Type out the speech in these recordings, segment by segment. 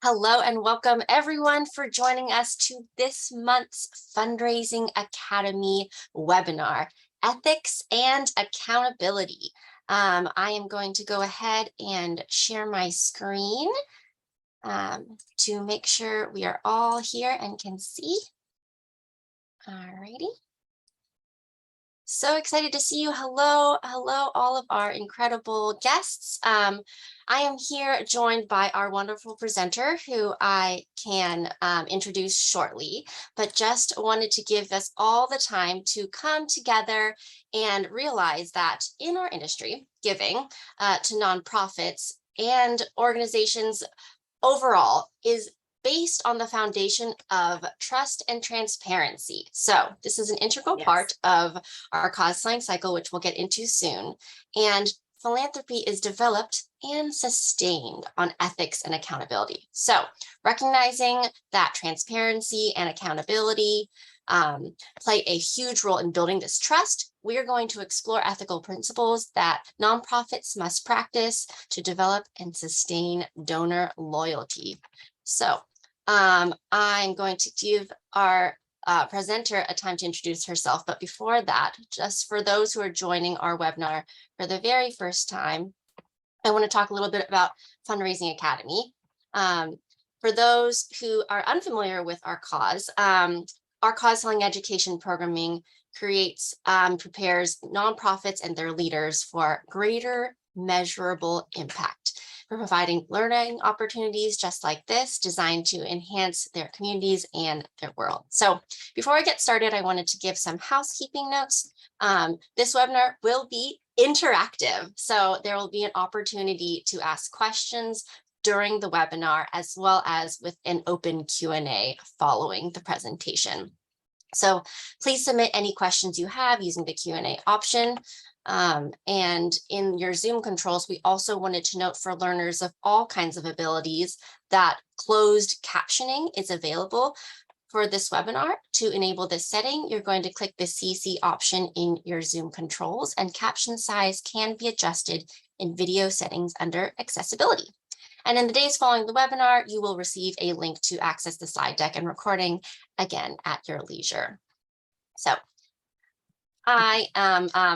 Hello and welcome everyone for joining us to this month's Fundraising Academy webinar, Ethics and Accountability. I am going to go ahead and share my screen to make sure we are all here and can see. All righty. So excited to see you. Hello, all of our incredible guests. I am here joined by our wonderful presenter who I can introduce shortly, but just wanted to give us all the time to come together and realize that in our industry, giving to nonprofits and organizations overall is based on the foundation of trust and transparency. So this is an integral part of our cause selling cycle, which we'll get into soon. And philanthropy is developed and sustained on ethics and accountability. So recognizing that transparency and accountability play a huge role in building this trust, we are going to explore ethical principles that nonprofits must practice to develop and sustain donor loyalty. So I'm going to give our presenter a time to introduce herself. But before that, just for those who are joining our webinar for the very first time, I want to talk a little bit about Fundraising Academy. For those who are unfamiliar with our cause selling education programming prepares nonprofits and their leaders for greater measurable impact. We're providing learning opportunities just like this, designed to enhance their communities and their world. So before I get started, I wanted to give some housekeeping notes. This webinar will be interactive, so there will be an opportunity to ask questions during the webinar, as well as with an open Q&A following the presentation. So please submit any questions you have using the Q&A option. And in your Zoom controls, we also wanted to note for learners of all kinds of abilities that closed captioning is available for this webinar. To enable this setting, you're going to click the CC option in your Zoom controls, and caption size can be adjusted in video settings under accessibility. And in the days following the webinar, you will receive a link to access the slide deck and recording again at your leisure. So my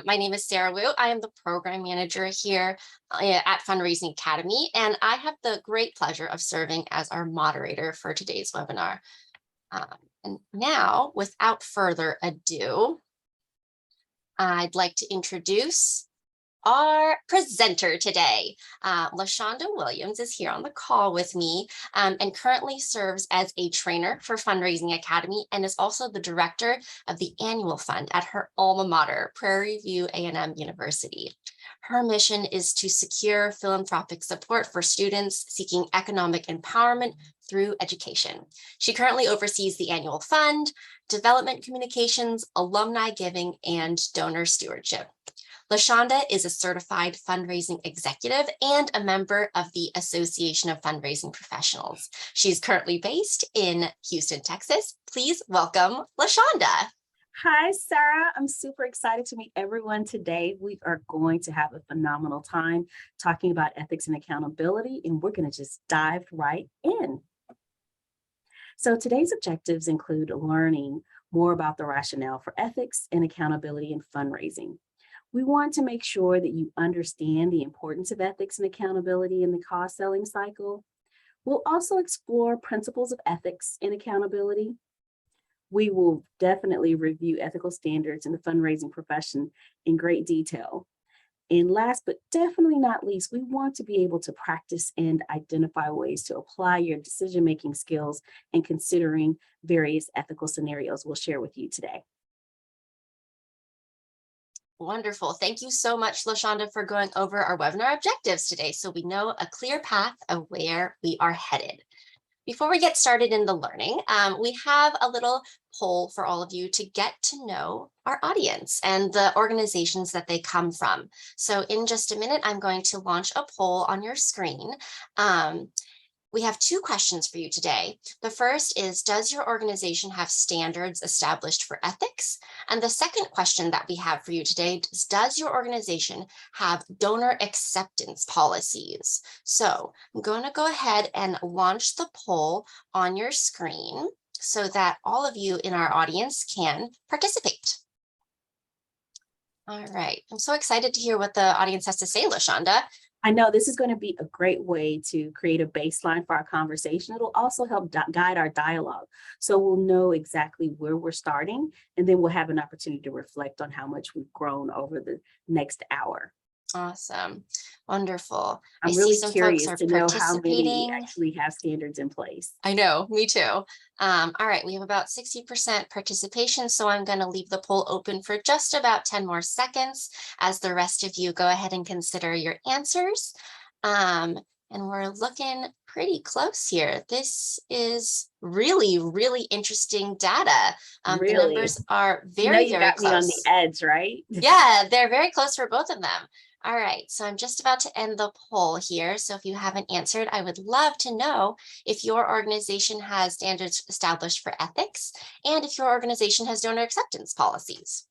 name is Sarah Wu. I am the program manager here at Fundraising Academy, and I have the great pleasure of serving as our moderator for today's webinar. And now, without further ado, I'd like to introduce our presenter today. LaShonda Williams is here on the call with me and currently serves as a trainer for Fundraising Academy and is also the director of the annual fund at her alma mater, Prairie View A&M University. Her mission is to secure philanthropic support for students seeking economic empowerment through education. She currently oversees the annual fund, development communications, alumni giving, and donor stewardship. LaShonda is a certified fundraising executive and a member of the Association of Fundraising Professionals. She's currently based in Houston, Texas. Please welcome LaShonda. Hi, Sarah. I'm super excited to meet everyone today. We are going to have a phenomenal time talking about ethics and accountability, and we're going to just dive right in. So today's objectives include learning more about the rationale for ethics and accountability in fundraising. We want to make sure that you understand the importance of ethics and accountability in the cause selling cycle. We'll also explore principles of ethics and accountability. We will definitely review ethical standards in the fundraising profession in great detail. And last but definitely not least, we want to be able to practice and identify ways to apply your decision-making skills and considering various ethical scenarios we'll share with you today. Wonderful. Thank you so much, LaShonda, for going over our webinar objectives today, so we know a clear path of where we are headed. Before we get started in the learning, we have a little poll for all of you to get to know our audience and the organizations that they come from. So in just a minute, I'm going to launch a poll on your screen. We have two questions for you today. The first is, does your organization have standards established for ethics? And the second question that we have for you today is, does your organization have donor acceptance policies? So I'm going to go ahead and launch the poll on your screen so that all of you in our audience can participate. All right. I'm so excited to hear what the audience has to say, LaShonda. I know this is going to be a great way to create a baseline for our conversation. It'll also help guide our dialogue. So we'll know exactly where we're starting, and then we'll have an opportunity to reflect on how much we've grown over the next hour. Awesome. Wonderful. I I'm see really some folks curious are to know how many participating. actually have standards in place. I know, me too. All right, we have about 60% participation, so I'm going to leave the poll open for just about 10 more seconds as the rest of you go ahead and consider your answers. And we're looking pretty close here. This is really, really interesting data. The Really? numbers are You know, very, you very got me on the close. edge, right? Yeah, they're very close for both of them. All right, so I'm just about to end the poll here. So if you haven't answered, I would love to know if your organization has standards established for ethics and if your organization has donor acceptance policies.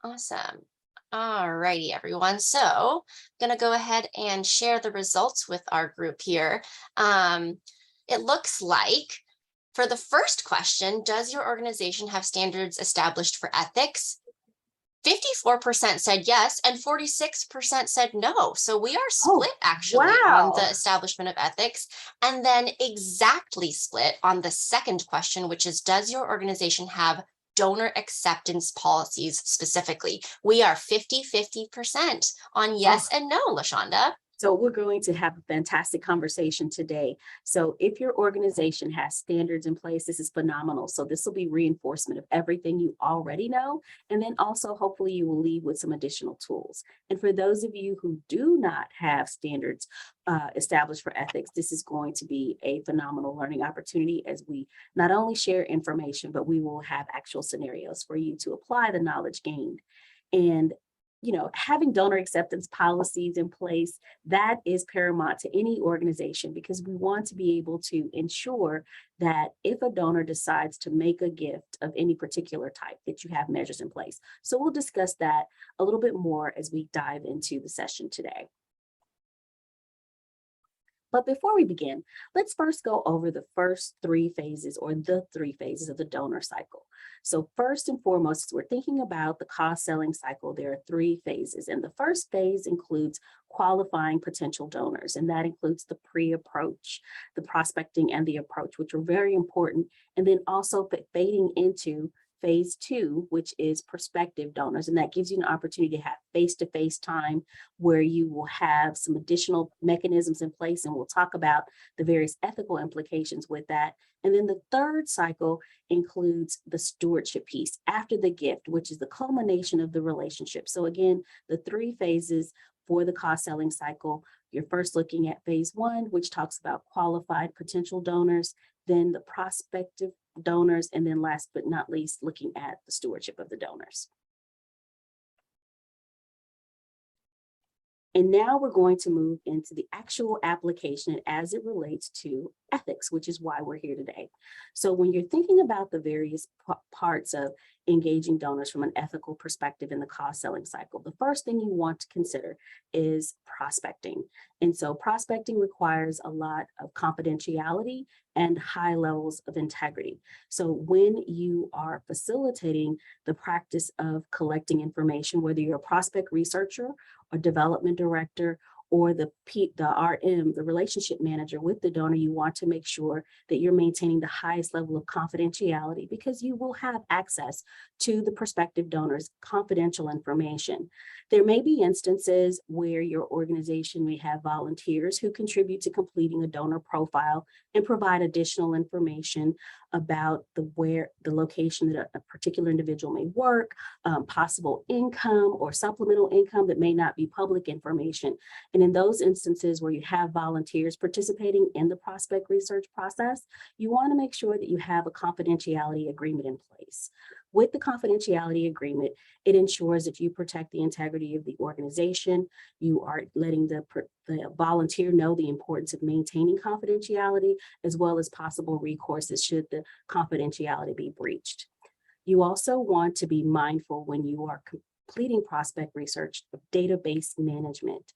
Awesome. All righty, everyone. So I'm going to go ahead and share the results with our group here. It looks like for the first question, does your organization have standards established for ethics? 54% said yes, and 46% said no. So we are Oh, split actually on the wow. establishment of ethics, and then exactly split on the second question, which is, does your organization have donor acceptance policies specifically? We are 50-50% on Oh, yes and no, LaShonda. so we're going to have a fantastic conversation today. So if your organization has standards in place, this is phenomenal. So this will be reinforcement of everything you already know. And then also, hopefully, you will leave with some additional tools. And for those of you who do not have standards established for ethics, this is going to be a phenomenal learning opportunity as we not only share information, but we will have actual scenarios for you to apply the knowledge gained. And having donor acceptance policies in place, that is paramount to any organization because we want to be able to ensure that if a donor decides to make a gift of any particular type, that you have measures in place. So we'll discuss that a little bit more as we dive into the session today. But before we begin, let's first go over the first three phases or the three phases of the donor cycle. So first and foremost, as we're thinking about the cost selling cycle, there are three phases. And the first phase includes qualifying potential donors, and that includes the pre-approach, the prospecting and the approach, which are very important. And then also fading into phase two, which is prospective donors. And that gives you an opportunity to have face-to-face time where you will have some additional mechanisms in place. And we'll talk about the various ethical implications with that. And then the third cycle includes the stewardship piece after the gift, which is the culmination of the relationship. So again, the three phases for the cost selling cycle. You're first looking at phase one, which talks about qualified potential donors, then the prospective donors, and then last but not least, looking at the stewardship of the donors. And now we're going to move into the actual application as it relates to ethics, which is why we're here today. So when you're thinking about the various parts of engaging donors from an ethical perspective in the cost selling cycle, the first thing you want to consider is prospecting. And so prospecting requires a lot of confidentiality and high levels of integrity. So when you are facilitating the practice of collecting information, whether you're a prospect researcher or development director or the RM, the relationship manager with the donor, you want to make sure that you're maintaining the highest level of confidentiality because you will have access to the prospective donor's confidential information. There may be instances where your organization may have volunteers who contribute to completing a donor profile and provide additional information about the location that a particular individual may work, possible income or supplemental income that may not be public information. And in those instances where you have volunteers participating in the prospect research process, you want to make sure that you have a confidentiality agreement in place. With the confidentiality agreement, it ensures that you protect the integrity of the organization. You are letting the volunteer know the importance of maintaining confidentiality, as well as possible recourses should the confidentiality be breached. You also want to be mindful when you are completing prospect research of database management.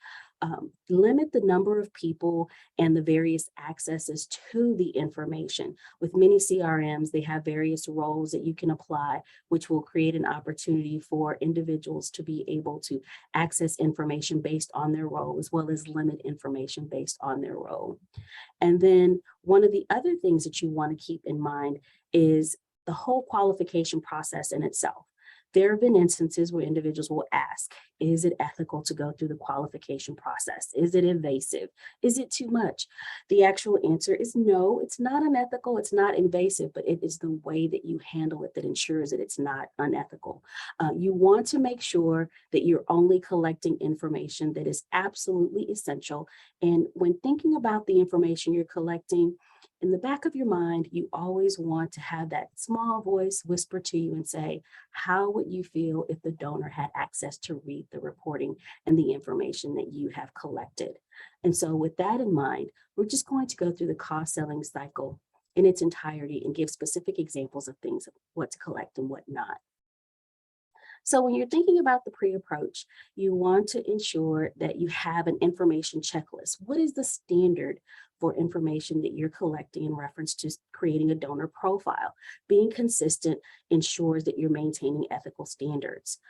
Limit the number of people and the various accesses to the information. With many CRMs, they have various roles that you can apply, which will create an opportunity for individuals to be able to access information based on their role, as well as limit information based on their role. And then one of the other things that you want to keep in mind is the whole qualification process in itself. There have been instances where individuals will ask, is it ethical to go through the qualification process? Is it invasive? Is it too much? The actual answer is no, it's not unethical, it's not invasive, but it is the way that you handle it that ensures that it's not unethical. You want to make sure that you're only collecting information that is absolutely essential. And when thinking about the information you're collecting, in the back of your mind, you always want to have that small voice whisper to you and say, how would you feel if the donor had access to read the reporting and the information that you have collected? And so with that in mind, we're just going to go through the cost selling cycle in its entirety and give specific examples of things, of what to collect and what not. So when you're thinking about the pre-approach, you want to ensure that you have an information checklist. What is the standard for information that you're collecting in reference to creating a donor profile? Being consistent ensures that you're maintaining ethical standards.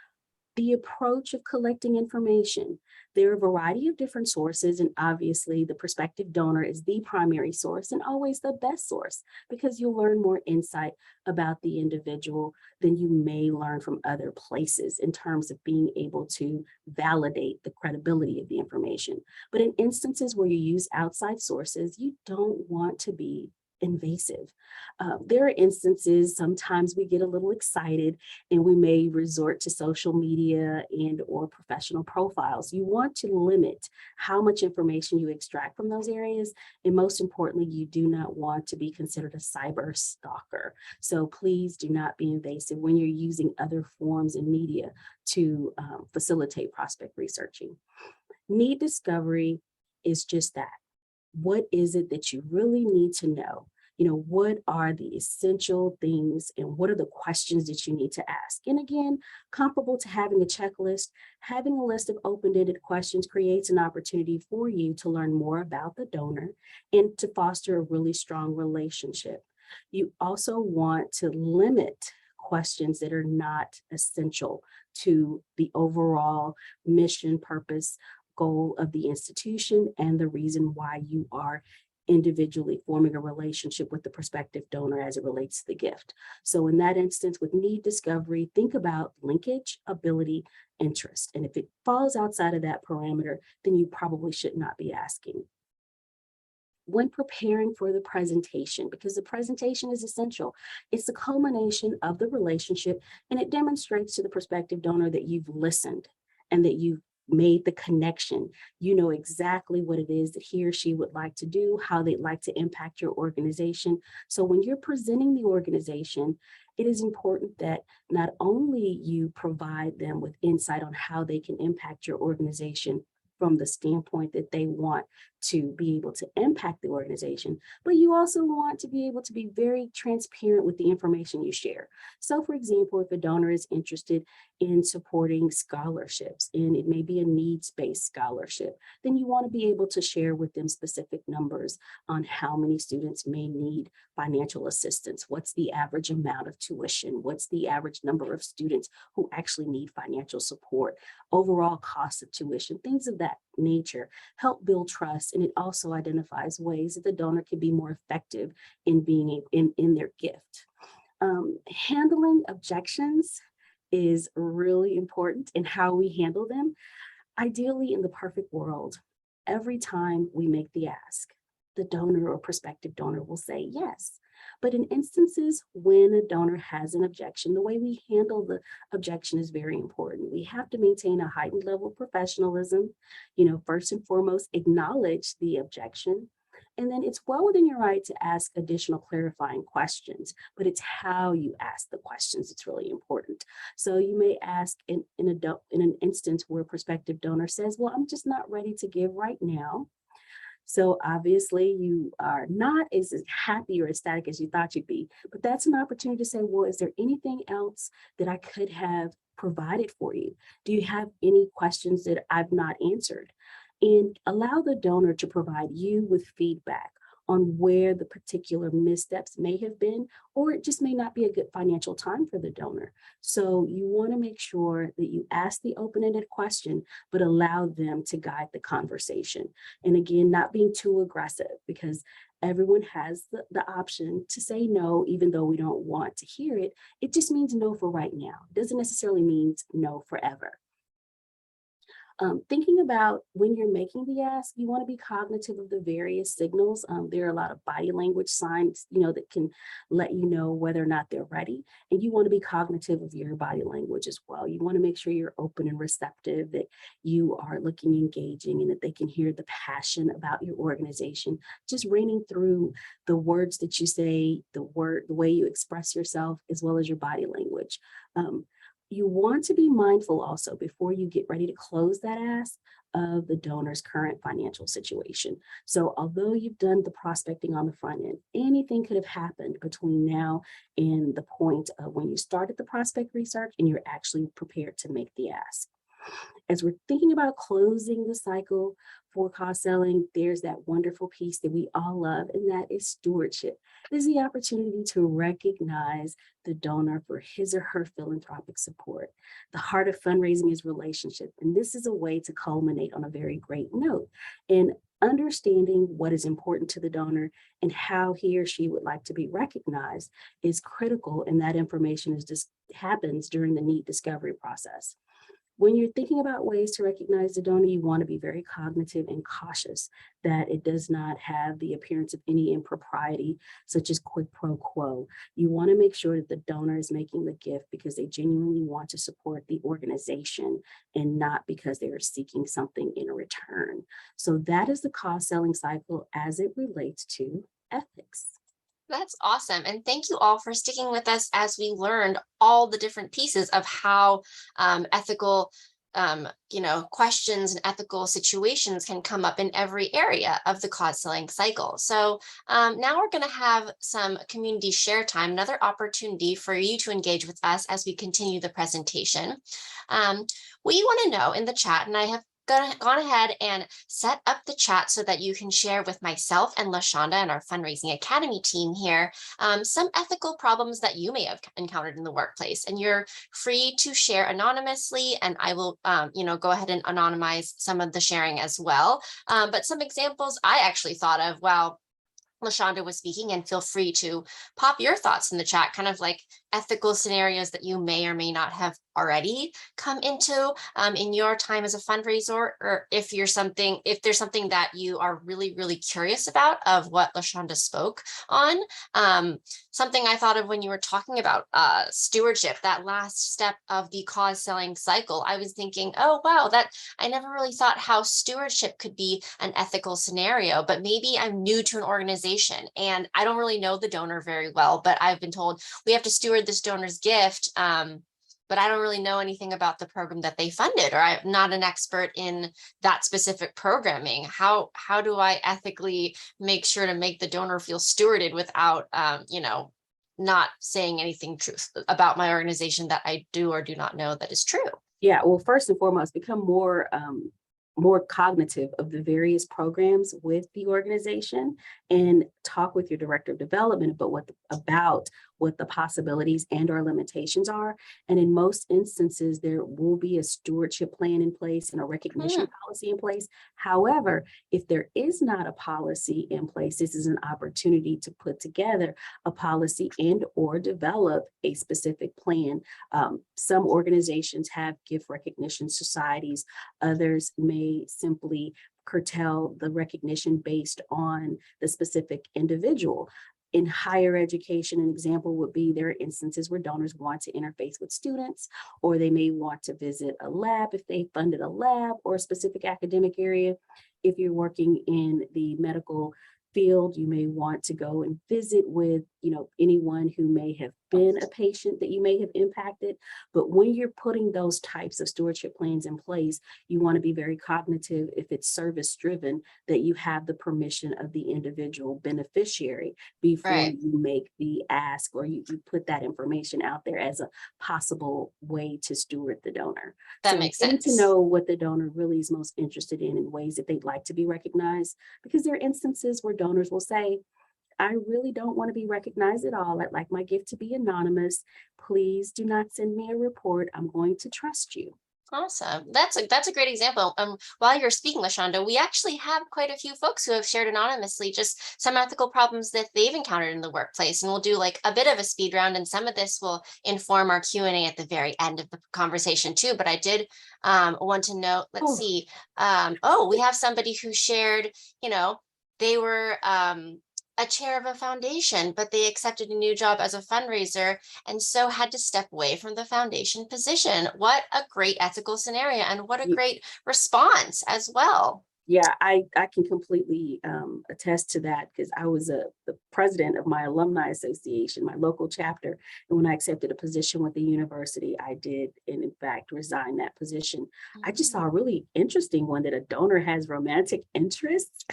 The approach of collecting information. There are a variety of different sources, and obviously the prospective donor is the primary source and always the best source, because you'll learn more insight about the individual than you may learn from other places in terms of being able to validate the credibility of the information. But in instances where you use outside sources, you don't want to be invasive. There are instances, sometimes we get a little excited and we may resort to social media and or professional profiles. You want to limit how much information you extract from those areas. And most importantly, you do not want to be considered a cyber stalker. So please do not be invasive when you're using other forms and media to facilitate prospect researching. Need discovery is just that. What is it that you really need to know? What are the essential things and what are the questions that you need to ask? And again, comparable to having a checklist, having a list of open-ended questions creates an opportunity for you to learn more about the donor and to foster a really strong relationship. You also want to limit questions that are not essential to the overall mission, purpose, goal of the institution and the reason why you are individually forming a relationship with the prospective donor as it relates to the gift. So in that instance, with need discovery, think about linkage, ability, interest. And if it falls outside of that parameter, then you probably should not be asking. When preparing for the presentation, because the presentation is essential, it's the culmination of the relationship and it demonstrates to the prospective donor that you've listened and that you've made the connection. You know exactly what it is that he or she would like to do, how they'd like to impact your organization. So when you're presenting the organization, it is important that not only you provide them with insight on how they can impact your organization from the standpoint that they want to be able to impact the organization, but you also want to be able to be very transparent with the information you share. So for example, if a donor is interested in supporting scholarships, and it may be a needs-based scholarship, then you want to be able to share with them specific numbers on how many students may need financial assistance. What's the average amount of tuition? What's the average number of students who actually need financial support? Overall cost of tuition, things of that nature help build trust, and it also identifies ways that the donor can be more effective in being in their gift. Handling objections is really important in how we handle them. Ideally, in the perfect world, every time we make the ask, the donor or prospective donor will say yes. But in instances when a donor has an objection, the way we handle the objection is very important. We have to maintain a heightened level of professionalism. First and foremost, acknowledge the objection, And then it's well within your right to ask additional clarifying questions, but it's how you ask the questions that's really important. So you may ask in an instance where a prospective donor says, well, I'm just not ready to give right now. So obviously you are not as happy or ecstatic as you thought you'd be, but that's an opportunity to say, well, is there anything else that I could have provided for you? Do you have any questions that I've not answered? And allow the donor to provide you with feedback on where the particular missteps may have been, or it just may not be a good financial time for the donor. So you want to make sure that you ask the open-ended question, but allow them to guide the conversation. And again, not being too aggressive, because everyone has the option to say no, even though we don't want to hear it. It just means no for right now. It doesn't necessarily mean no forever. Thinking about when you're making the ask, you want to be cognitive of the various signals. There are a lot of body language signs, that can let you know whether or not they're ready. And you want to be cognitive of your body language as well. You want to make sure you're open and receptive, that you are looking engaging, and that they can hear the passion about your organization, just raining through the words that you say, the way you express yourself, as well as your body language. You want to be mindful also, before you get ready to close that ask, of the donor's current financial situation. So although you've done the prospecting on the front end, anything could have happened between now and the point of when you started the prospect research and you're actually prepared to make the ask. As we're thinking about closing the cycle for cost selling, there's that wonderful piece that we all love, and that is stewardship. It is the opportunity to recognize the donor for his or her philanthropic support. The heart of fundraising is relationship, and this is a way to culminate on a very great note. And understanding what is important to the donor and how he or she would like to be recognized is critical, and that information is just happens during the need discovery process. When you're thinking about ways to recognize the donor, you want to be very cognitive and cautious that it does not have the appearance of any impropriety, such as quid pro quo. You want to make sure that the donor is making the gift because they genuinely want to support the organization, and not because they are seeking something in return. So that is the cost selling cycle as it relates to ethics. That's awesome. And thank you all for sticking with us as we learned all the different pieces of how ethical questions and ethical situations can come up in every area of the cause selling cycle. So now we're going to have some community share time, another opportunity for you to engage with us as we continue the presentation. We want to know in the chat, and I have gone ahead and set up the chat so that you can share with myself and LaShonda and our Fundraising Academy team here some ethical problems that you may have encountered in the workplace. And you're free to share anonymously, and I will go ahead and anonymize some of the sharing as well. But some examples I actually thought of while LaShonda was speaking, and feel free to pop your thoughts in the chat, kind of like ethical scenarios that you may or may not have already come into in your time as a fundraiser, or if there's something that you are really, really curious about of what LaShonda spoke on. Something I thought of when you were talking about stewardship, that last step of the cause selling cycle, I was thinking, oh, wow, that I never really thought how stewardship could be an ethical scenario, but maybe I'm new to an organization and I don't really know the donor very well, but I've been told we have to steward this donor's gift. But I don't really know anything about the program that they funded, or I'm not an expert in that specific programming. How do I ethically make sure to make the donor feel stewarded without, not saying anything truth about my organization that I do or do not know that is true? Yeah, well, first and foremost, become more cognitive of the various programs with the organization, and talk with your director of development about what the possibilities and or limitations are. And in most instances, there will be a stewardship plan in place and a recognition policy in place. However, if there is not a policy in place, this is an opportunity to put together a policy and or develop a specific plan. Some organizations have gift recognition societies. Others may simply curtail the recognition based on the specific individual. In higher education, an example would be there are instances where donors want to interface with students, or they may want to visit a lab if they funded a lab or a specific academic area. If you're working in the medical field. You may want to go and visit with, anyone who may have been a patient that you may have impacted. But when you're putting those types of stewardship plans in place, you want to be very cognitive, if it's service driven, that you have the permission of the individual beneficiary before Right. you make the ask, or you put that information out there as a possible way to steward the donor. That So makes getting to sense. know what the donor really is most interested in ways that they'd like to be recognized, because there are instances where donors will say, I really don't want to be recognized at all. I'd like my gift to be anonymous. Please do not send me a report. I'm going to trust you. Awesome. That's a great example. While you're speaking, Lashonda, we actually have quite a few folks who have shared anonymously just some ethical problems that they've encountered in the workplace, and we'll do like a bit of a speed round, and some of this will inform our Q&A at the very end of the conversation too. But I did want to note, let's Oh, see. Oh, we have somebody who shared, you know, they were a chair of a foundation, but they accepted a new job as a fundraiser and so had to step away from the foundation position. What a great ethical scenario, and what a y- great response as well. yeah, I can completely attest to that, because I was the president of my alumni association, my local chapter. And when I accepted a position with the university, I did, and in fact, resign that position. I just saw Mm. a really interesting one, that a donor has romantic interests.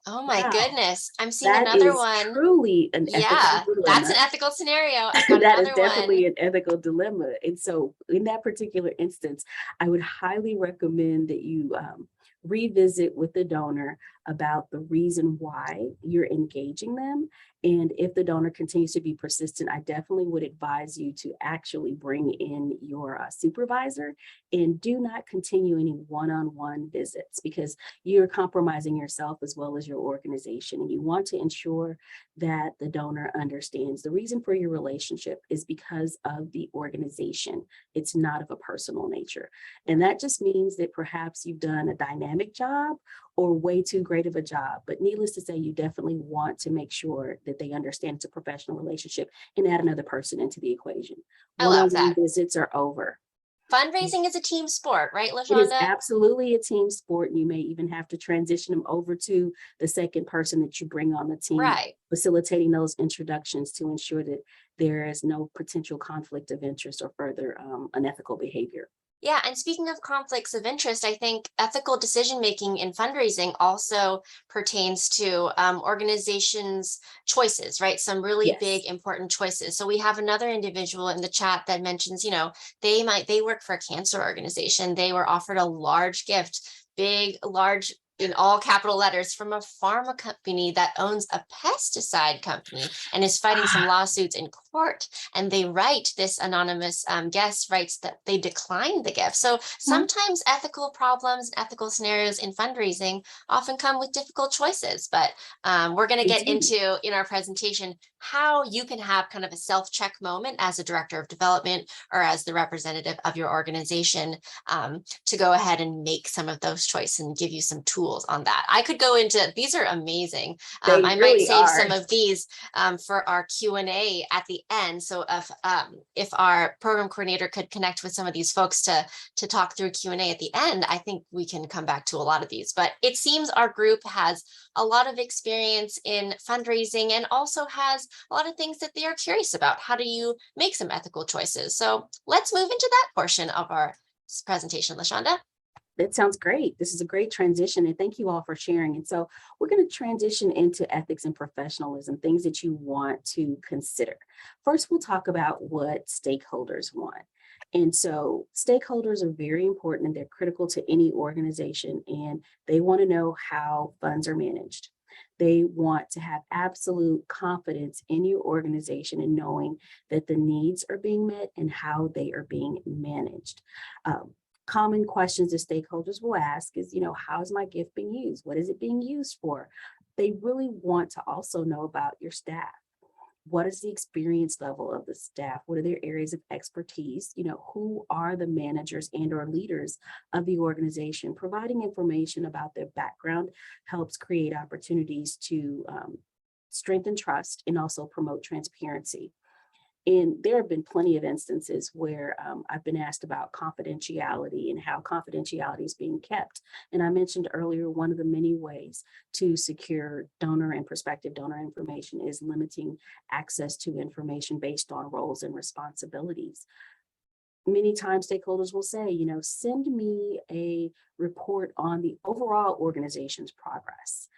Oh my Wow, goodness. I'm seeing that another is one. truly an ethical Yeah, that's dilemma. an ethical scenario. I've got That is another one. definitely an ethical dilemma. And so, in that particular instance, I would highly recommend that you revisit with the donor about the reason why you're engaging them. And if the donor continues to be persistent, I definitely would advise you to actually bring in your supervisor, and do not continue any one on one visits, because you're compromising yourself as well as your organization. And you want to ensure that the donor understands the reason for your relationship is because of the organization. It's not of a personal nature. And that just means that perhaps you've done a dynamic job or way too great of a job. But needless to say, you definitely want to make sure that they understand it's a professional relationship, and add another person into the equation. I One on love one that. visits are over. Fundraising is a team sport, right, It is LaShonda? absolutely a team sport. And you may even have to transition them over to the second person that you bring on the team, Right. facilitating those introductions to ensure that there is no potential conflict of interest or further unethical behavior. Yeah, and speaking of conflicts of interest, I think ethical decision making in fundraising also pertains to organizations' choices, right? Some really big, Yes. important choices. So we have another individual in the chat that mentions, they work for a cancer organization. They were offered a large gift, big, large, in all capital letters, from a pharma company that owns a pesticide company and is fighting some Ah, lawsuits in court. And they write, this anonymous guest writes that they declined the gift. So mhm. sometimes ethical problems and ethical scenarios in fundraising often come with difficult choices. But we're going to They get do. into in our presentation how you can have kind of a self-check moment as a director of development or as the representative of your organization, to go ahead and make some of those choices and give you some tools on that. I could go into, these are amazing. They I might really save are. some of these for our Q&A at the end. So if our program coordinator could connect with some of these folks to talk through Q&A at the end, I think we can come back to a lot of these. But it seems our group has a lot of experience in fundraising and also has a lot of things that they are curious about. How do you make some ethical choices? So let's move into that portion of our presentation, LaShonda. That sounds great. This is a great transition, and thank you all for sharing. And so we're going to transition into ethics and professionalism, things that you want to consider. First, we'll talk about what stakeholders want. And so stakeholders are very important, and they're critical to any organization, and they want to know how funds are managed. They want to have absolute confidence in your organization and knowing that the needs are being met and how they are being managed. Um, Common questions that stakeholders will ask is, how is my gift being used? What is it being used for? They really want to also know about your staff. What is the experience level of the staff? What are their areas of expertise? Who are the managers and or leaders of the organization? Providing information about their background helps create opportunities to strengthen trust and also promote transparency. And there have been plenty of instances where I've been asked about confidentiality and how confidentiality is being kept. And I mentioned earlier, one of the many ways to secure donor and prospective donor information is limiting access to information based on roles and responsibilities. Many times stakeholders will say, send me a report on the overall organization's progress.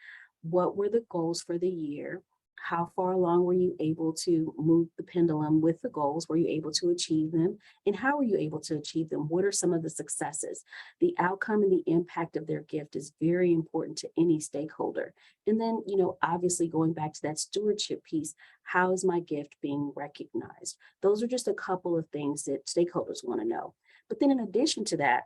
What were the goals for the year? How far along were you able to move the pendulum with the goals? Were you able to achieve them? And how were you able to achieve them? What are some of the successes? The outcome and the impact of their gift is very important to any stakeholder. And then, obviously going back to that stewardship piece, how is my gift being recognized? Those are just a couple of things that stakeholders want to know. But then in addition to that,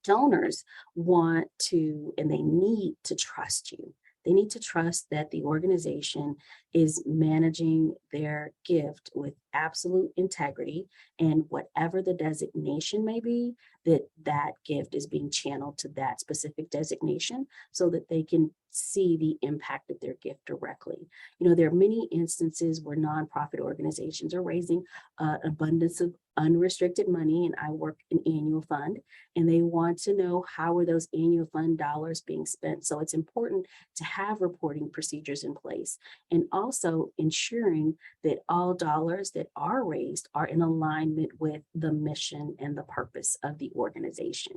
donors want to and they need to trust you. They need to trust that the organization is managing their gift with absolute integrity, and whatever the designation may be, that gift is being channeled to that specific designation so that they can see the impact of their gift directly. There are many instances where nonprofit organizations are raising an abundance of unrestricted money, and I work an annual fund, and they want to know how are those annual fund dollars being spent. So it's important to have reporting procedures in place, and also ensuring that all dollars that are raised are in alignment with the mission and the purpose of the organization.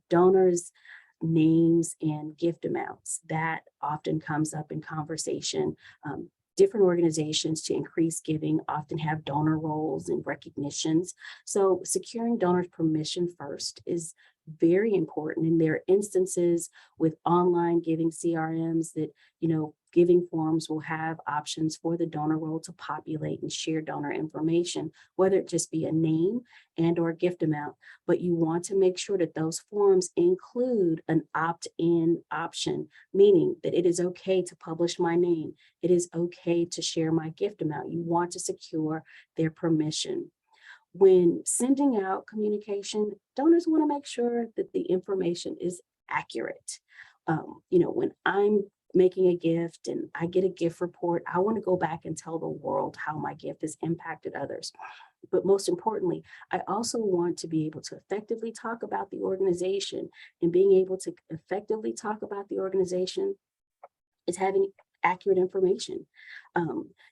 Donors' names and gift amounts, that often comes up in conversation. Different organizations to increase giving often have donor roles and recognitions. So securing donors' permission first is very important. And there are instances with online giving CRMs that, giving forms will have options for the donor role to populate and share donor information, whether it just be a name and or gift amount. But you want to make sure that those forms include an opt-in option, meaning that it is okay to publish my name. It is okay to share my gift amount. You want to secure their permission. When sending out communication, donors want to make sure that the information is accurate. When I'm making a gift and I get a gift report, I want to go back and tell the world how my gift has impacted others. But most importantly, I also want to be able to effectively talk about the organization, and being able to effectively talk about the organization is having accurate information.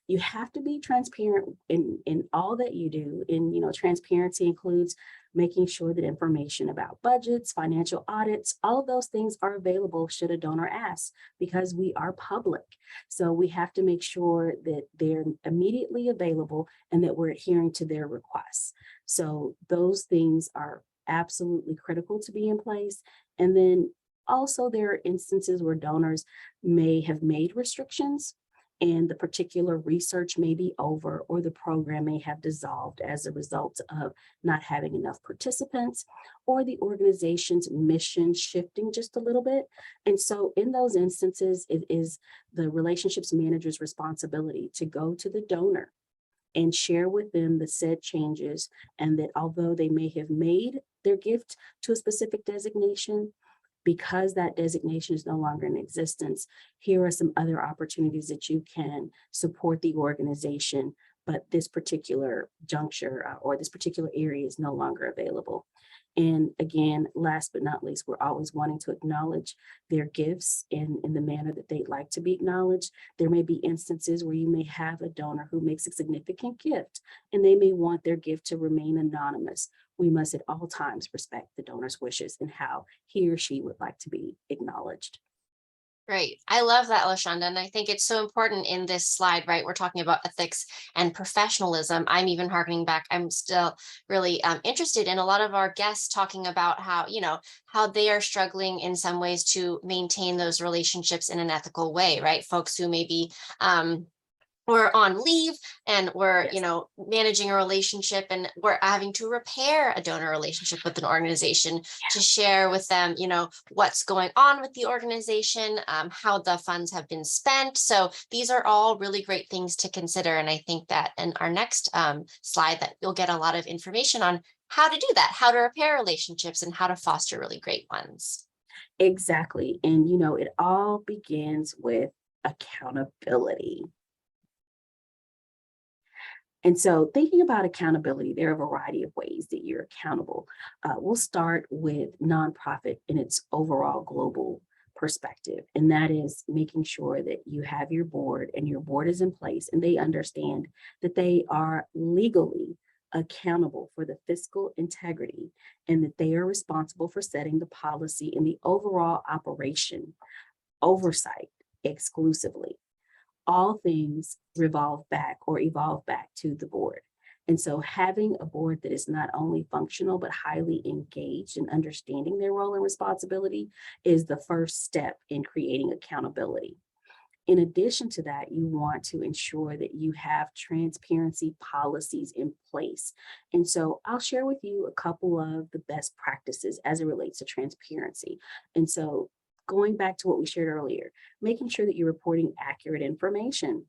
You have to be transparent in all that you do. And transparency includes making sure that information about budgets, financial audits, all of those things are available should a donor ask, because we are public. So we have to make sure that they're immediately available and that we're adhering to their requests. So those things are absolutely critical to be in place. And then also, there are instances where donors may have made restrictions and the particular research may be over, or the program may have dissolved as a result of not having enough participants, or the organization's mission shifting just a little bit. And so in those instances, it is the relationships manager's responsibility to go to the donor and share with them the said changes, and that although they may have made their gift to a specific designation, because that designation is no longer in existence, here are some other opportunities that you can support the organization, but this particular juncture or this particular area is no longer available. And again, last but not least, we're always wanting to acknowledge their gifts in the manner that they'd like to be acknowledged. There may be instances where you may have a donor who makes a significant gift, and they may want their gift to remain anonymous. We must at all times respect the donor's wishes and how he or she would like to be acknowledged. Great. I love that, Lashonda. And I think it's so important in this slide, right? We're talking about ethics and professionalism. I'm even harkening back. I'm still really interested in a lot of our guests talking about how they are struggling in some ways to maintain those relationships in an ethical way, right? Folks who maybe we're on leave and we're Yes. managing a relationship, and we're having to repair a donor relationship with an organization to share with them what's going on with the organization, how the funds have been spent. So these are all really great things to consider, and I think that in our next slide that you'll get a lot of information on how to do that, how to repair relationships, and how to foster really great ones. Exactly. And it all begins with accountability. And so, thinking about accountability, there are a variety of ways that you're accountable. We'll start with nonprofit in its overall global perspective, and that is making sure that you have your board and your board is in place and they understand that they are legally accountable for the fiscal integrity and that they are responsible for setting the policy and the overall operation oversight exclusively. All things revolve back or evolve back to the board. And so having a board that is not only functional, but highly engaged in understanding their role and responsibility is the first step in creating accountability. In addition to that, you want to ensure that you have transparency policies in place. And so I'll share with you a couple of the best practices as it relates to transparency. And so going back to what we shared earlier, making sure that you're reporting accurate information.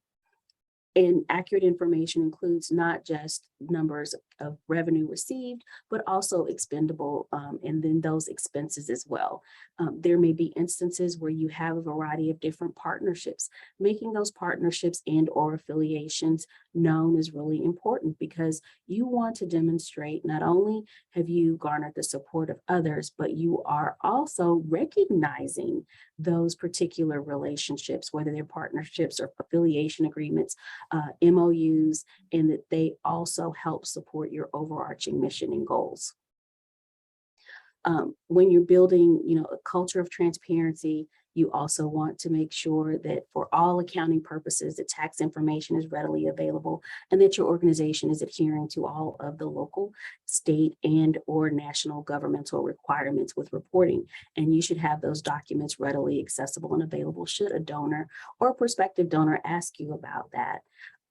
And accurate information includes not just numbers of revenue received, but also expendable and then those expenses as well. There may be instances where you have a variety of different partnerships. Making those partnerships and or affiliations known is really important because you want to demonstrate not only have you garnered the support of others, but you are also recognizing those particular relationships, whether they're partnerships or affiliation agreements, MOUs, and that they also help support your overarching mission and goals. When you're building, a culture of transparency, you also want to make sure that for all accounting purposes, the tax information is readily available and that your organization is adhering to all of the local, state, and or national governmental requirements with reporting. And you should have those documents readily accessible and available should a donor or prospective donor ask you about that.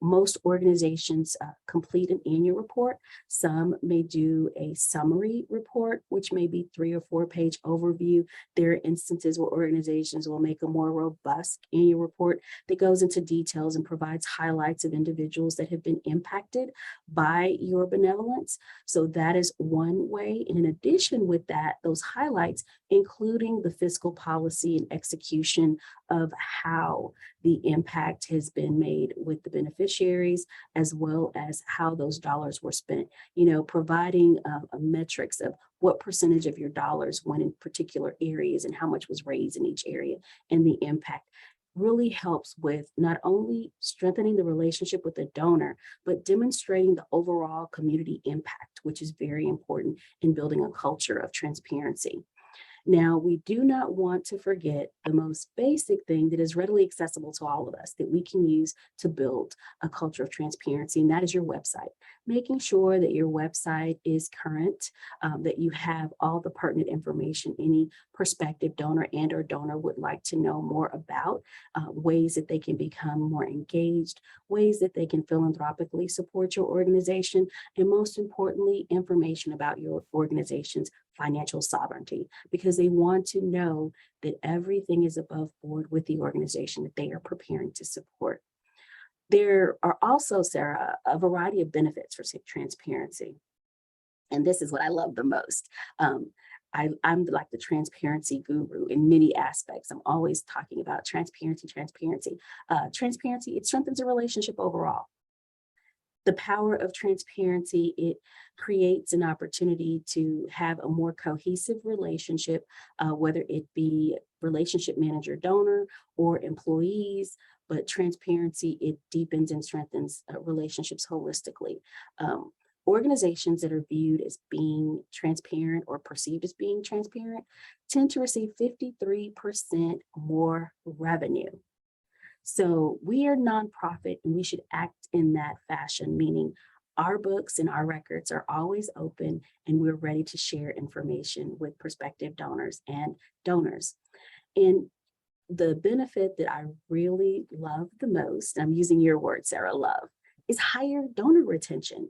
Most organizations complete an annual report. Some may do a summary report, which may be 3 or 4 page overview. There are instances where organizations will make a more robust annual report that goes into details and provides highlights of individuals that have been impacted by your benevolence. So that is one way. And in addition with that, those highlights, including the fiscal policy and execution of how the impact has been made with the beneficiaries, as well as how those dollars were spent, providing a metrics of what percentage of your dollars went in particular areas and how much was raised in each area and the impact really helps with not only strengthening the relationship with the donor, but demonstrating the overall community impact, which is very important in building a culture of transparency. Now, we do not want to forget the most basic thing that is readily accessible to all of us that we can use to build a culture of transparency, and that is your website. Making sure that your website is current, that you have all the pertinent information any prospective donor and or donor would like to know more about, ways that they can become more engaged, ways that they can philanthropically support your organization, and most importantly, information about your organization's financial sovereignty, because they want to know that everything is above board with the organization that they are preparing to support. There are also, Sarah, a variety of benefits for transparency. And this is what I love the most. I'm like the transparency guru in many aspects. I'm always talking about transparency, transparency. Transparency, it strengthens a relationship overall. The power of transparency, it creates an opportunity to have a more cohesive relationship, whether it be relationship manager donor or employees, but transparency, it deepens and strengthens relationships holistically. Organizations that are viewed as being transparent or perceived as being transparent tend to receive 53% more revenue. So we are nonprofit and we should act in that fashion, meaning our books and our records are always open and we're ready to share information with prospective donors and donors. And the benefit that I really love the most, I'm using your word, Sarah, love, is higher donor retention.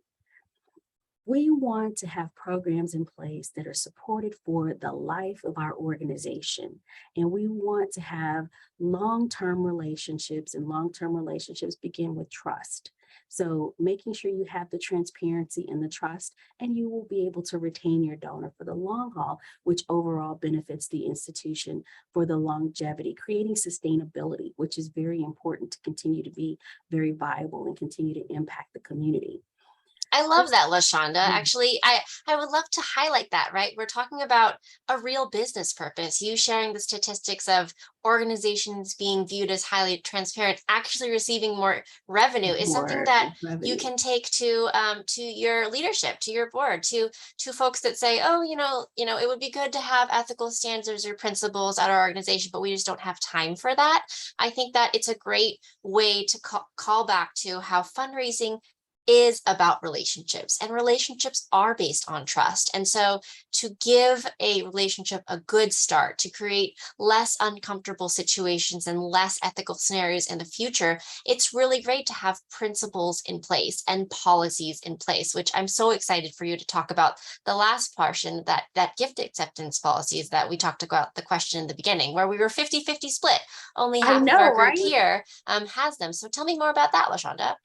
We want to have programs in place that are supported for the life of our organization. And we want to have long-term relationships, and long-term relationships begin with trust. So making sure you have the transparency and the trust, and you will be able to retain your donor for the long haul, which overall benefits the institution for the longevity, creating sustainability, which is very important to continue to be very viable and continue to impact the community. I love There's- that, LaShonda. yeah, Actually, I would love to highlight that, right? We're talking about a real business purpose. You sharing the statistics of organizations being viewed as highly transparent, actually receiving more revenue is something more that you revenue. can take to your leadership, to your board, to folks that say, oh, it would be good to have ethical standards or principles at our organization, but we just don't have time for that. I think that it's a great way to call back to how fundraising is about relationships, and relationships are based on trust. And so to give a relationship a good start, to create less uncomfortable situations and less ethical scenarios in the future, it's really great to have principles in place and policies in place, which I'm so excited for you to talk about the last portion, that gift acceptance policies that we talked about, the question in the beginning, where we were 50-50 split. Only I half of our know, group right? here has them. So tell me more about that, LaShonda.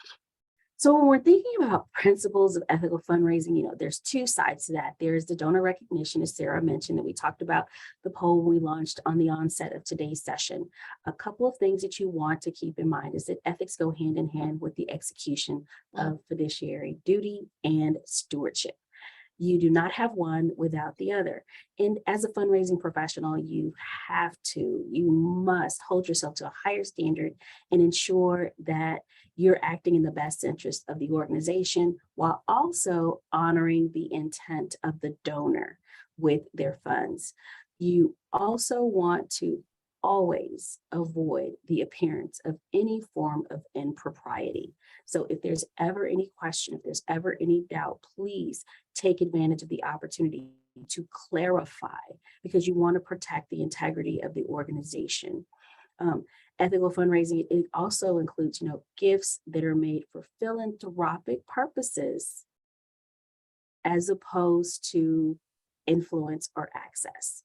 So when we're thinking about principles of ethical fundraising, there's two sides to that. There's the donor recognition, as Sarah mentioned, that we talked about the poll we launched on the onset of today's session. A couple of things that you want to keep in mind is that ethics go hand in hand with the execution of fiduciary duty and stewardship. You do not have one without the other. And as a fundraising professional, you must hold yourself to a higher standard and ensure that you're acting in the best interest of the organization while also honoring the intent of the donor with their funds. You also want to always avoid the appearance of any form of impropriety. So if there's ever any question, if there's ever any doubt, please take advantage of the opportunity to clarify, because you want to protect the integrity of the organization. Ethical fundraising, it also includes, gifts that are made for philanthropic purposes as opposed to influence or access.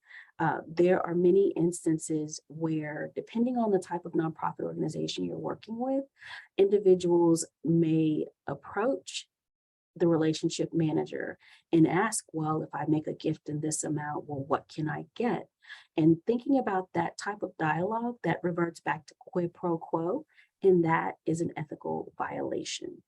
There are many instances where, depending on the type of nonprofit organization you're working with, individuals may approach the relationship manager and ask, well, if I make a gift in this amount, well, what can I get? And thinking about that type of dialogue, that reverts back to quid pro quo, and that is an ethical violation.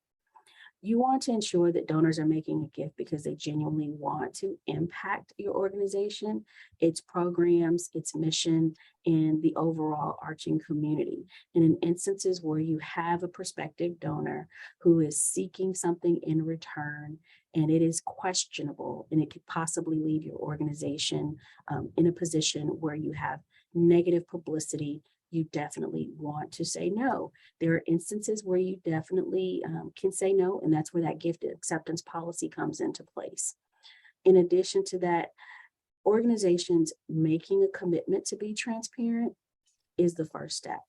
You want to ensure that donors are making a gift because they genuinely want to impact your organization, its programs, its mission, and the overall arching community. And in instances where you have a prospective donor who is seeking something in return, and it is questionable, and it could possibly leave your organization in a position where you have negative publicity, you definitely want to say no. There are instances where you definitely can say no, and that's where that gift acceptance policy comes into place. In addition to that, organizations making a commitment to be transparent is the first step.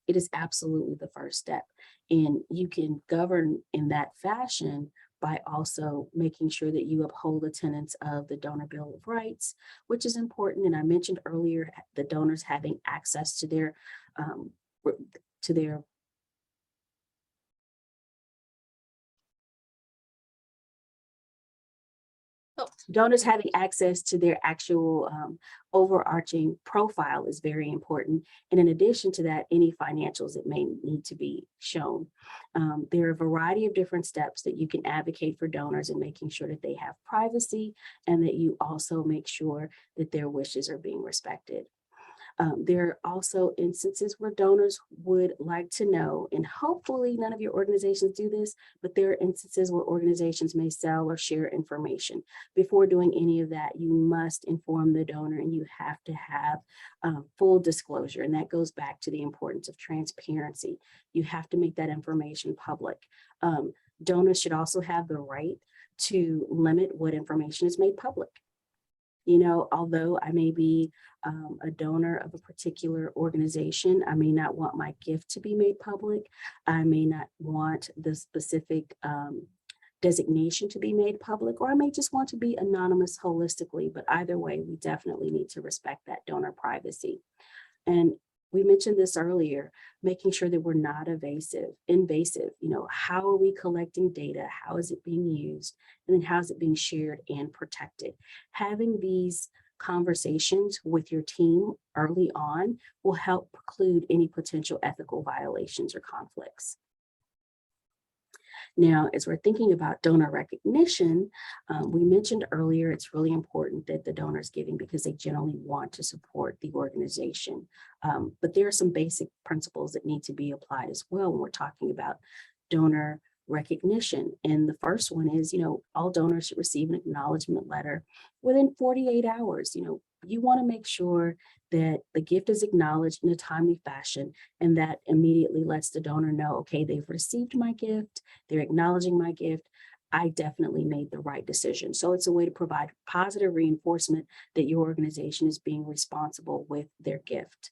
It is absolutely the first step. And you can govern in that fashion by also making sure that you uphold the tenets of the Donor Bill of Rights, which is important. And I mentioned earlier the donors having access to their um, to their Oh, donors having access to their actual overarching profile is very important. And in addition to that, any financials that may need to be shown. There are a variety of different steps that you can advocate for donors in making sure that they have privacy, and that you also make sure that their wishes are being respected. There are also instances where donors would like to know, and hopefully none of your organizations do this, but there are instances where organizations may sell or share information. Before doing any of that, you must inform the donor, and you have to have full disclosure. And that goes back to the importance of transparency. You have to make that information public. Donors should also have the right to limit what information is made public. Although I may be a donor of a particular organization, I may not want my gift to be made public. I may not want the specific designation to be made public, or I may just want to be anonymous holistically. But either way, we definitely need to respect that donor privacy. And We mentioned this earlier, making sure that we're not invasive. How are we collecting data? How is it being used? And then how is it being shared and protected? Having these conversations with your team early on will help preclude any potential ethical violations or conflicts. Now, as we're thinking about donor recognition, we mentioned earlier it's really important that the donor is giving because they generally want to support the organization. But there are some basic principles that need to be applied as well when we're talking about donor recognition. And the first one is, all donors should receive an acknowledgement letter within 48 hours. You want to make sure that the gift is acknowledged in a timely fashion, and that immediately lets the donor know, okay, they've received my gift, they're acknowledging my gift. I definitely made the right decision. So it's a way to provide positive reinforcement that your organization is being responsible with their gift.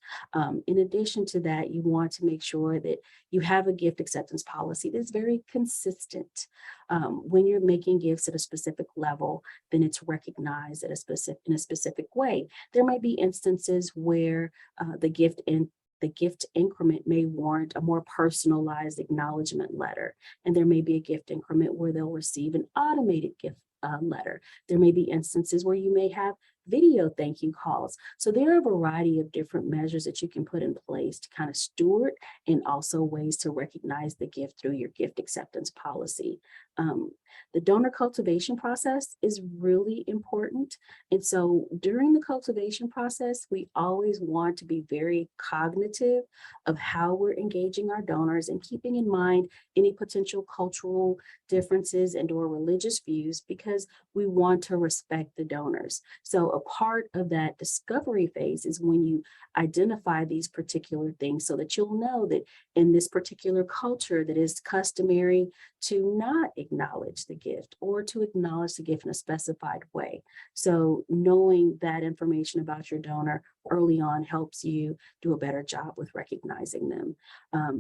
In addition to that, you want to make sure that you have a gift acceptance policy that's very consistent. When you're making gifts at a specific level, then it's recognized in a specific way. There might be instances where the gift increment may warrant a more personalized acknowledgement letter. And there may be a gift increment where they'll receive an automated gift letter. There may be instances where you may have video thank you calls. So there are a variety of different measures that you can put in place to kind of steward, and also ways to recognize the gift through your gift acceptance policy. Um, the donor cultivation process is really important. And so during the cultivation process, we always want to be very cognitive of how we're engaging our donors and keeping in mind any potential cultural differences and or religious views, because we want to respect the donors. So a part of that discovery phase is when you identify these particular things, so that you'll know that in this particular culture that is customary to not acknowledge the gift, or to acknowledge the gift in a specified way. So knowing that information about your donor early on helps you do a better job with recognizing them.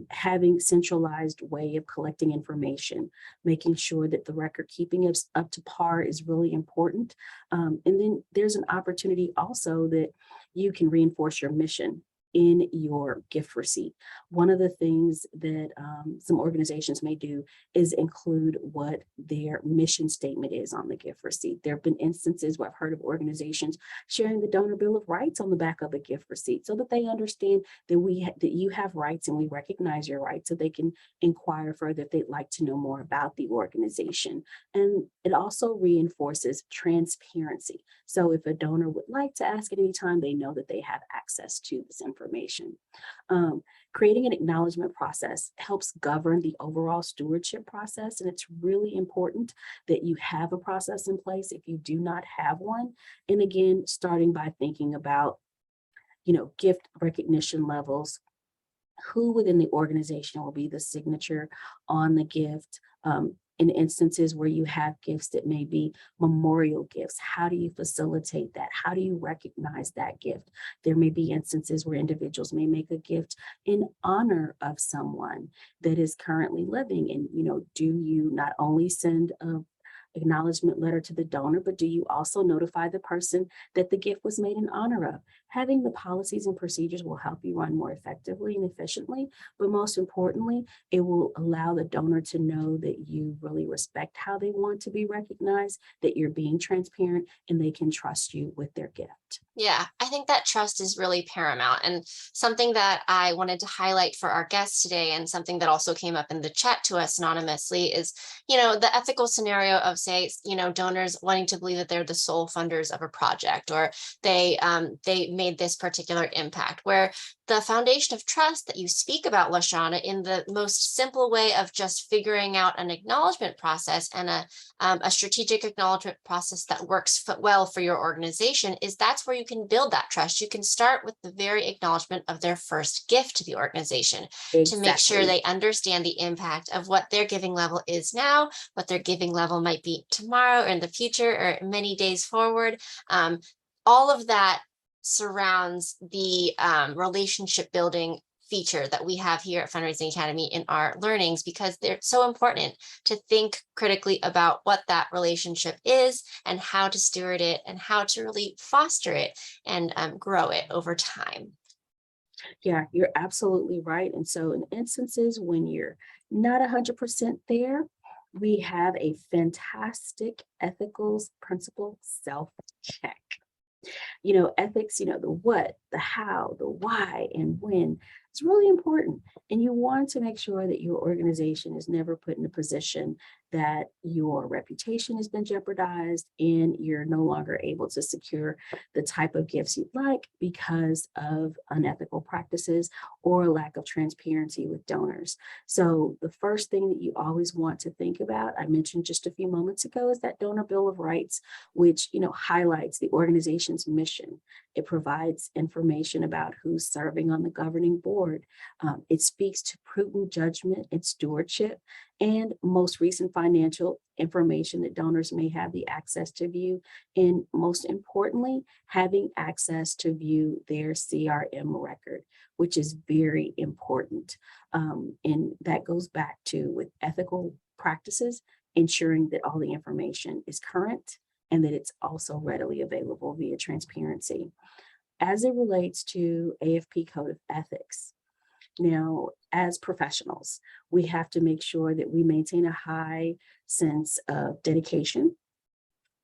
Having centralized way of collecting information, making sure that the record keeping is up to par is really important. And then there's an opportunity also that you can reinforce your mission in your gift receipt. One of the things that some organizations may do is include what their mission statement is on the gift receipt. There have been instances where I've heard of organizations sharing the donor bill of rights on the back of a gift receipt, so that they understand that that you have rights and we recognize your rights, so they can inquire further if they'd like to know more about the organization. And it also reinforces transparency. So if a donor would like to ask at any time, they know that they have access to this information. Creating an acknowledgement process helps govern the overall stewardship process. And it's really important that you have a process in place if you do not have one. And again, starting by thinking about, gift recognition levels, who within the organization will be the signature on the gift. In instances where you have gifts that may be memorial gifts, how do you facilitate that? How do you recognize that gift? There may be instances where individuals may make a gift in honor of someone that is currently living. And, do you not only send a acknowledgement letter to the donor, but do you also notify the person that the gift was made in honor of? Having the policies and procedures will help you run more effectively and efficiently, but most importantly, it will allow the donor to know that you really respect how they want to be recognized, that you're being transparent, and they can trust you with their gift. Yeah, I think that trust is really paramount, and something that I wanted to highlight for our guests today, and something that also came up in the chat to us anonymously, is, the ethical scenario of, say, donors wanting to believe that they're the sole funders of a project, or they made this particular impact, where the foundation of trust that you speak about, Lashana, in the most simple way of just figuring out an acknowledgement process and a strategic acknowledgement process that works well for your organization, is that's where you can build that trust. You can start with the very acknowledgement of their first gift to the organization, to make sure Exactly. they understand the impact of what their giving level is now, what their giving level might be tomorrow or in the future or many days forward. All of that surrounds the relationship building feature that we have here at Fundraising Academy in our learnings, because they're so important to think critically about what that relationship is and how to steward it and how to really foster it and grow it over time. Yeah, you're absolutely right. And so, in instances when you're not 100% there, we have a fantastic ethicals principle self check. Ethics, the what, the how, the why, and when. It's really important. And you want to make sure that your organization is never put in a position that your reputation has been jeopardized and you're no longer able to secure the type of gifts you'd like because of unethical practices or lack of transparency with donors. So, the first thing that you always want to think about, I mentioned just a few moments ago, is that donor bill of rights, which highlights the organization's mission. It provides information about who's serving on the governing board. It speaks to prudent judgment and stewardship, and most recent financial information that donors may have the access to view. And most importantly, having access to view their CRM record, which is very important. And that goes back to with ethical practices, ensuring that all the information is current and that it's also readily available via transparency. As it relates to AFP Code of Ethics, now, as professionals, we have to make sure that we maintain a high sense of dedication,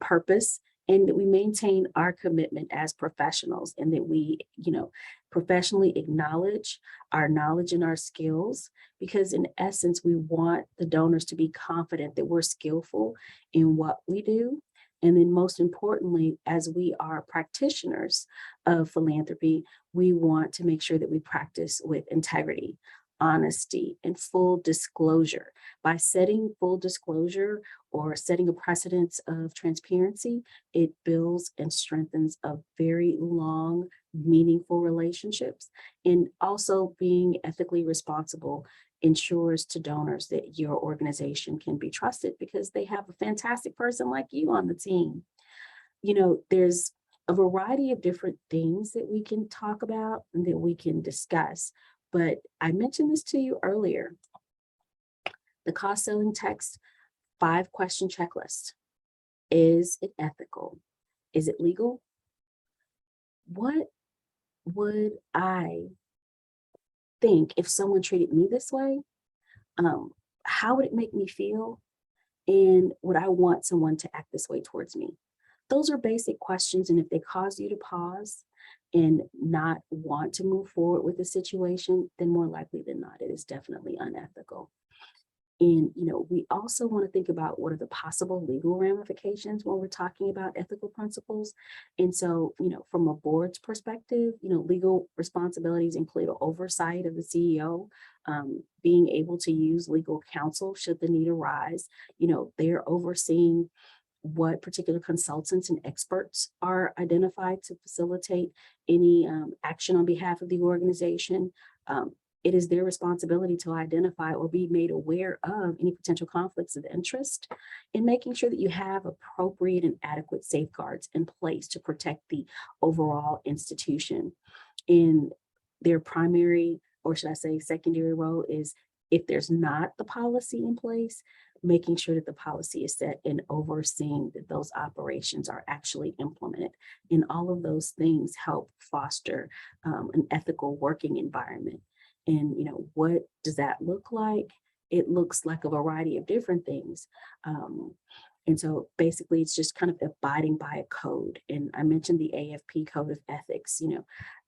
purpose, and that we maintain our commitment as professionals and that we, professionally acknowledge our knowledge and our skills, because in essence, we want the donors to be confident that we're skillful in what we do. And then, most importantly, as we are practitioners of philanthropy, we want to make sure that we practice with integrity, honesty, and full disclosure. By setting full disclosure or setting a precedence of transparency, it builds and strengthens a very long, meaningful relationships. And also being ethically responsible ensures to donors that your organization can be trusted because they have a fantastic person like you on the team. There's a variety of different things that we can talk about and that we can discuss. But I mentioned this to you earlier, the cost selling text 5 question checklist. Is it ethical? Is it legal? What would I think if someone treated me this way? Um, how would it make me feel? And would I want someone to act this way towards me? Those are basic questions. And if they cause you to pause and not want to move forward with the situation, then more likely than not, it is definitely unethical. And, we also want to think about what are the possible legal ramifications when we're talking about ethical principles. And so, from a board's perspective, legal responsibilities include oversight of the CEO, being able to use legal counsel should the need arise. They're overseeing what particular consultants and experts are identified to facilitate any action on behalf of the organization. It is their responsibility to identify or be made aware of any potential conflicts of interest in making sure that you have appropriate and adequate safeguards in place to protect the overall institution. In their primary, or should I say secondary role, is if there's not the policy in place, making sure that the policy is set and overseeing that those operations are actually implemented. And all of those things help foster an ethical working environment. And what does that look like? It looks like a variety of different things. And so basically, it's just kind of abiding by a code. And I mentioned the AFP Code of Ethics,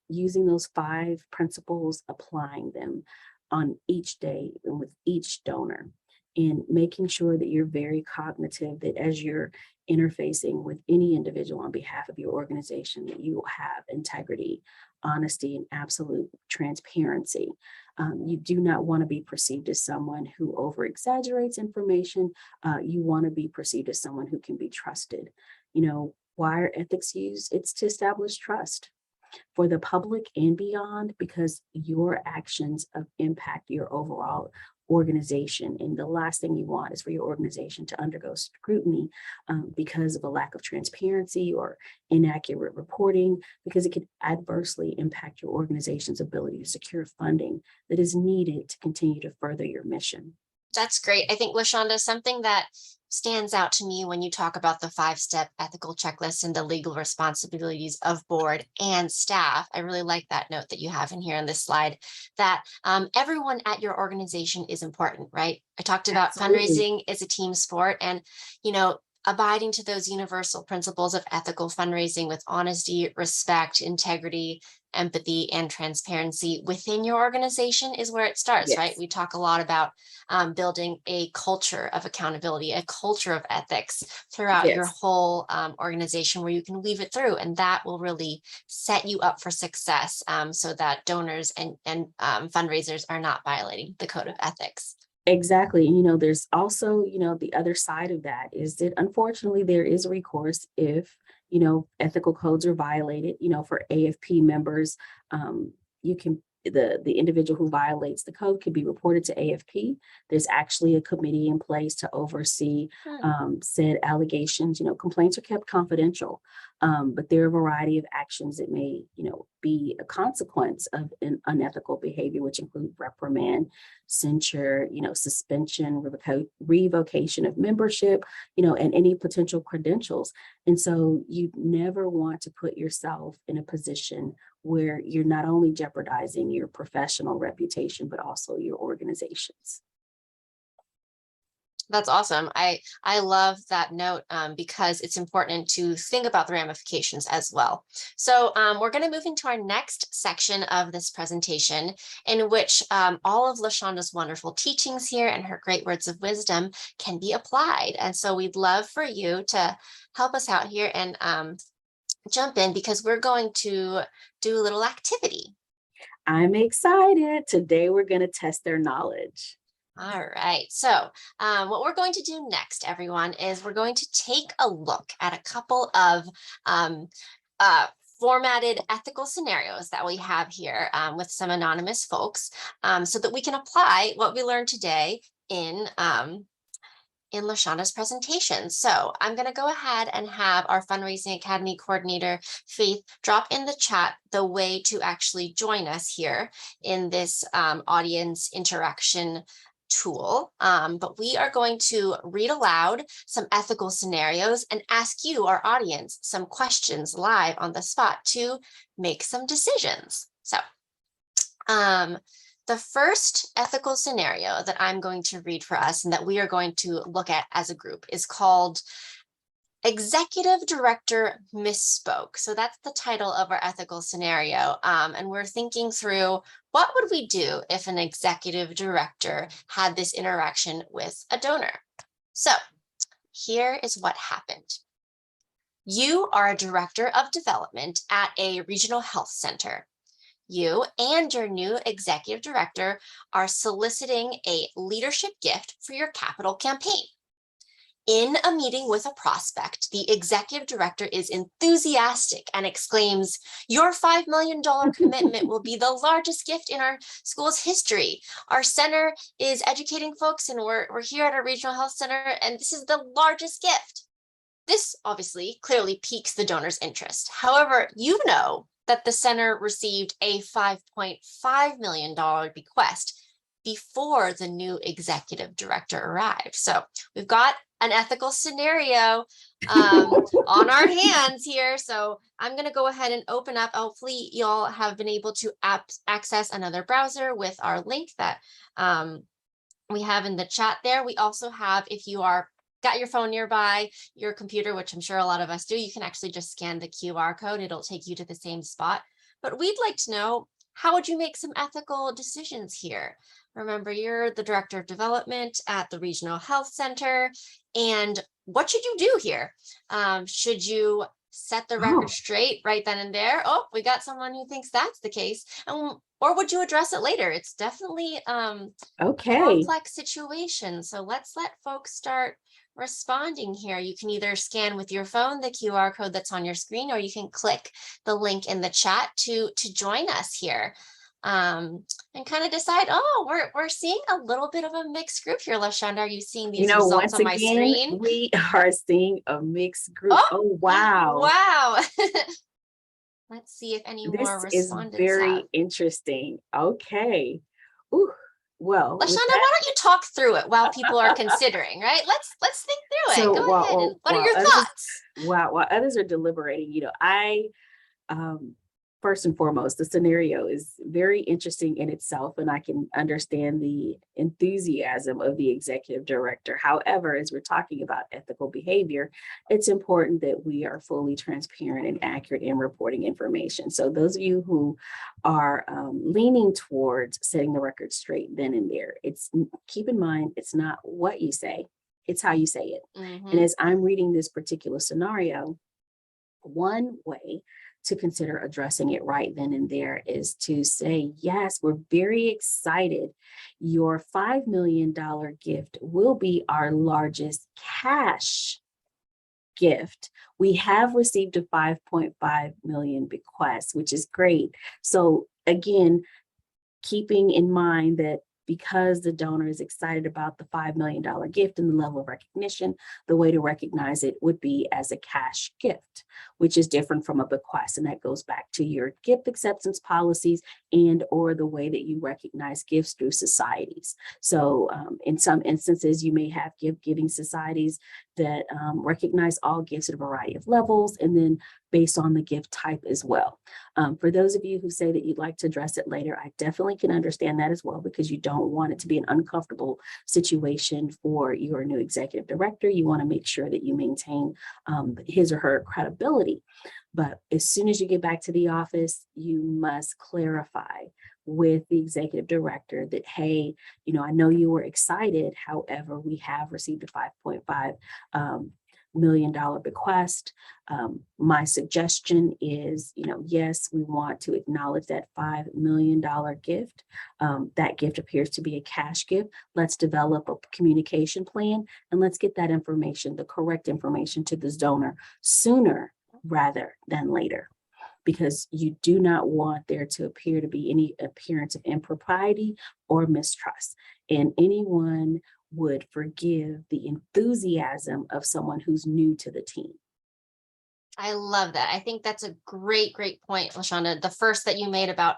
using those 5 principles, applying them on each day and with each donor, and making sure that you're very cognitive that as you're interfacing with any individual on behalf of your organization, that you will have integrity, honesty, and absolute transparency. You do not want to be perceived as someone who over exaggerates information. You want to be perceived as someone who can be trusted. Why are ethics used? It's to establish trust for the public and beyond, because your actions impact your overall organization. And the last thing you want is for your organization to undergo scrutiny because of a lack of transparency or inaccurate reporting, because it could adversely impact your organization's ability to secure funding that is needed to continue to further your mission. That's great. I think, LaShonda, something that stands out to me when you talk about the 5-step ethical checklist and the legal responsibilities of board and staff. I really like that note that you have in here on this slide, that everyone at your organization is important, right? I talked about Absolutely. fundraising is a team sport, and, you know, abiding to those universal principles of ethical fundraising with honesty, respect, integrity, empathy, and transparency within your organization is where it starts, right? Yes. We talk a lot about building a culture of accountability, a culture of ethics throughout your Yes. whole organization where you can weave it through. And that will really set you up for success, so that donors and fundraisers are not violating the code of ethics. Exactly. There's also, the other side of that is that unfortunately there is recourse if, ethical codes are violated, for AFP members, you can the individual who violates the code could be reported to AFP. There's actually a committee in place to oversee Hmm. said allegations. Complaints are kept confidential, but there are a variety of actions that may, be a consequence of an unethical behavior, which include reprimand, censure, suspension, revocation of membership, and any potential credentials. And so you never want to put yourself in a position where you're not only jeopardizing your professional reputation, but also your organization's. That's awesome. I love that note, because it's important to think about the ramifications as well. So we're going to move into our next section of this presentation, in which all of LaShonda's wonderful teachings here and her great words of wisdom can be applied. And so we'd love for you to help us out here and jump in, because we're going to do a little activity. I'm excited. Today we're going to test their knowledge. All right. So what we're going to do next, everyone, is we're going to take a look at a couple of um, uh, formatted ethical scenarios that we have here with some anonymous folks, so that we can apply what we learned today in LaShonda's presentation. So I'm going to go ahead and have our Fundraising Academy coordinator, Faith, drop in the chat the way to actually join us here in this audience interaction tool. But we are going to read aloud some ethical scenarios and ask you, our audience, some questions live on the spot to make some decisions. So the first ethical scenario that I'm going to read for us and that we are going to look at as a group is called Executive Director Misspoke. So that's the title of our ethical scenario. And we're thinking through, what would we do if an executive director had this interaction with a donor? So here is what happened. You are a director of development at a regional health center. You and your new executive director are soliciting a leadership gift for your capital campaign. In a meeting with a prospect, the executive director is enthusiastic and exclaims, "Your $5 million commitment will be the largest gift in our school's history. Our center is educating folks, and we're here at our regional health center, and this is the largest gift." This obviously clearly piques the donor's interest. However, you know that the center received a $5.5 million bequest before the new executive director arrived. So we've got an ethical scenario on our hands here. So I'm going to go ahead and open up. Hopefully y'all have been able to access another browser with our link that we have in the chat there. We also have, if you are got your phone nearby, your computer, which I'm sure a lot of us do, you can actually just scan the QR code. It'll take you to the same spot. But we'd like to know, how would you make some ethical decisions here? Remember, you're the director of development at the regional health center. And what should you do here? Should you set the record Oh, straight right then and there? Oh, we got someone who thinks that's the case. Or would you address it later? It's definitely okay. complex situation. So let's let folks start responding here. You can either scan with your phone the QR code that's on your screen, or you can click the link in the chat to join us here, and kind of decide. Oh, we're seeing a little bit of a mixed group here. LaShonda, are you seeing these results Once on my again, screen? we are seeing a mixed group. Oh, Oh, wow. wow. Let's see if any more This is respondents have. very interesting. Okay. Ooh, Well, LaShonda, with why that, don't you talk through it while people are considering, right? Let's think through it. so Go ahead. And what are while your others, thoughts? while others are deliberating, I um, first and foremost, the scenario is very interesting in itself, and I can understand the enthusiasm of the executive director. However, as we're talking about ethical behavior, it's important that we are fully transparent and accurate in reporting information. So, those of you who are leaning towards setting the record straight then and there, keep in mind it's not what you say, it's how you say it. And Mm-hmm. as I'm reading this particular scenario, one way to consider addressing it right then and there is to say, yes, we're very excited. Your $5 million gift will be our largest cash gift. We have received a 5.5 million bequest, which is great. So again, keeping in mind that because the donor is excited about the $5 million gift and the level of recognition, the way to recognize it would be as a cash gift, which is different from a bequest. And that goes back to your gift acceptance policies and or the way that you recognize gifts through societies. So in some instances, you may have gift giving societies that recognize all gifts at a variety of levels, and then based on the gift type as well. For those of you who say that you'd like to address it later, I definitely can understand that as well, because you don't want it to be an uncomfortable situation for your new executive director. You want to make sure that you maintain his or her credibility. But as soon as you get back to the office, you must clarify with the executive director that, hey, I know you were excited. However, we have received a 5.5 million dollar bequest. My suggestion is, yes, we want to acknowledge that $5 million gift. That gift appears to be a cash gift. Let's develop a communication plan and let's get that information, the correct information, to this donor sooner rather than later, because you do not want there to appear to be any appearance of impropriety or mistrust. And anyone would forgive the enthusiasm of someone who's new to the team. I love that. I think that's a great, great point, LaShonda. The first that you made about,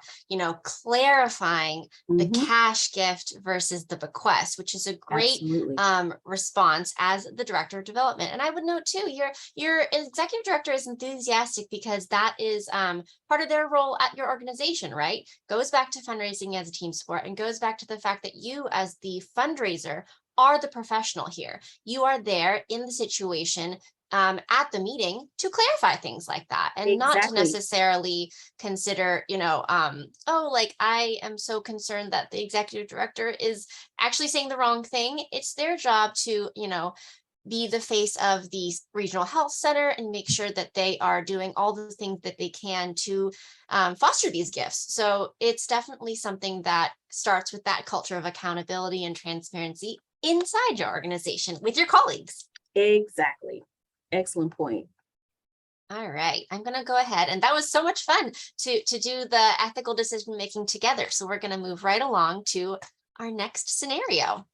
clarifying the Mhm. cash gift versus the bequest, which is a great Absolutely. response as the director of development. And I would note too, your executive director is enthusiastic because that is part of their role at your organization, right? Goes back to fundraising as a team sport and goes back to the fact that you, as the fundraiser, are the professional here. You are there in the situation at the meeting to clarify things like that, and not to Exactly. necessarily consider, oh, like I am so concerned that the executive director is actually saying the wrong thing. It's their job to, be the face of the regional health center and make sure that they are doing all the things that they can to foster these gifts. So it's definitely something that starts with that culture of accountability and transparency inside your organization with your colleagues. Exactly. Excellent point. All right, I'm going to go ahead, and that was so much fun to do the ethical decision making together. So we're going to move right along to our next scenario.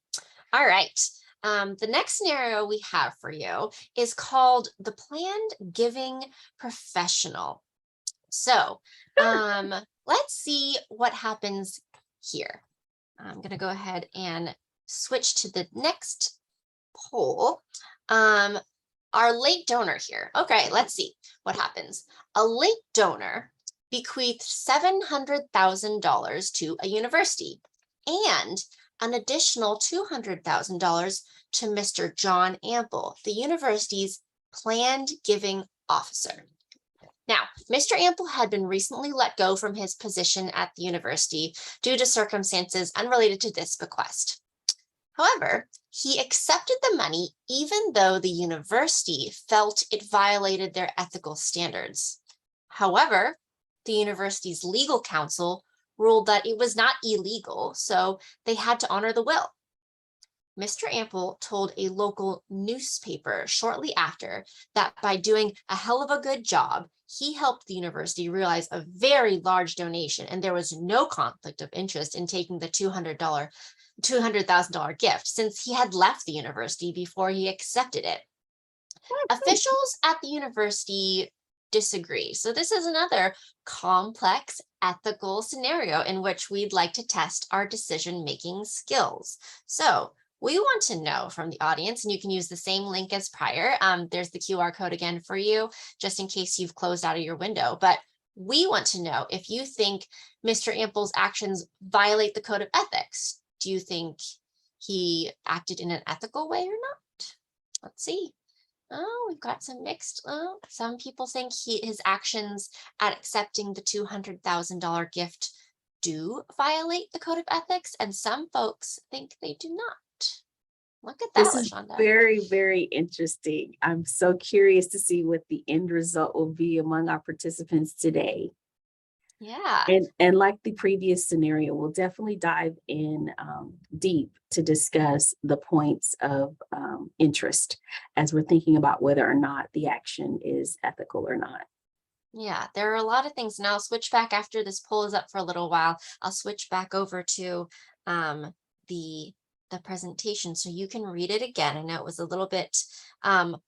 All right. The next scenario we have for you is called the planned giving professional. So let's see what happens here. I'm going to go ahead and switch to the next poll. Our late donor here. Okay, let's see what happens. A late donor bequeathed $700,000 to a university and an additional $200,000 to Mr. John Ample, the university's planned giving officer. Now, Mr. Ample had been recently let go from his position at the university due to circumstances unrelated to this bequest. However, he accepted the money even though the university felt it violated their ethical standards. However, the university's legal counsel ruled that it was not illegal, so they had to honor the will. Mr. Ample told a local newspaper shortly after that by doing a hell of a good job, he helped the university realize a very large donation, and there was no conflict of interest in taking the $200,000 gift since he had left the university before he accepted it. Officials at the university disagree. So this is another complex ethical scenario in which we'd like to test our decision-making skills. So we want to know from the audience, and you can use the same link as prior. There's the QR code again for you, just in case you've closed out of your window. But we want to know if you think Mr. Ample's actions violate the code of ethics. Do you think he acted in an ethical way or not? Let's see. Oh, we've got some mixed. Some people think his actions at accepting the $200,000 gift do violate the code of ethics, and some folks think they do not. Look at that, This is LaShonda. very, very interesting. I'm so curious to see what the end result will be among our participants today. Yeah. And like the previous scenario, we'll definitely dive in deep to discuss the points of interest as we're thinking about whether or not the action is ethical or not. Yeah, there are a lot of things. And I'll switch back after this poll is up for a little while. I'll switch back over to um, the presentation so you can read it again. I know it was a little bit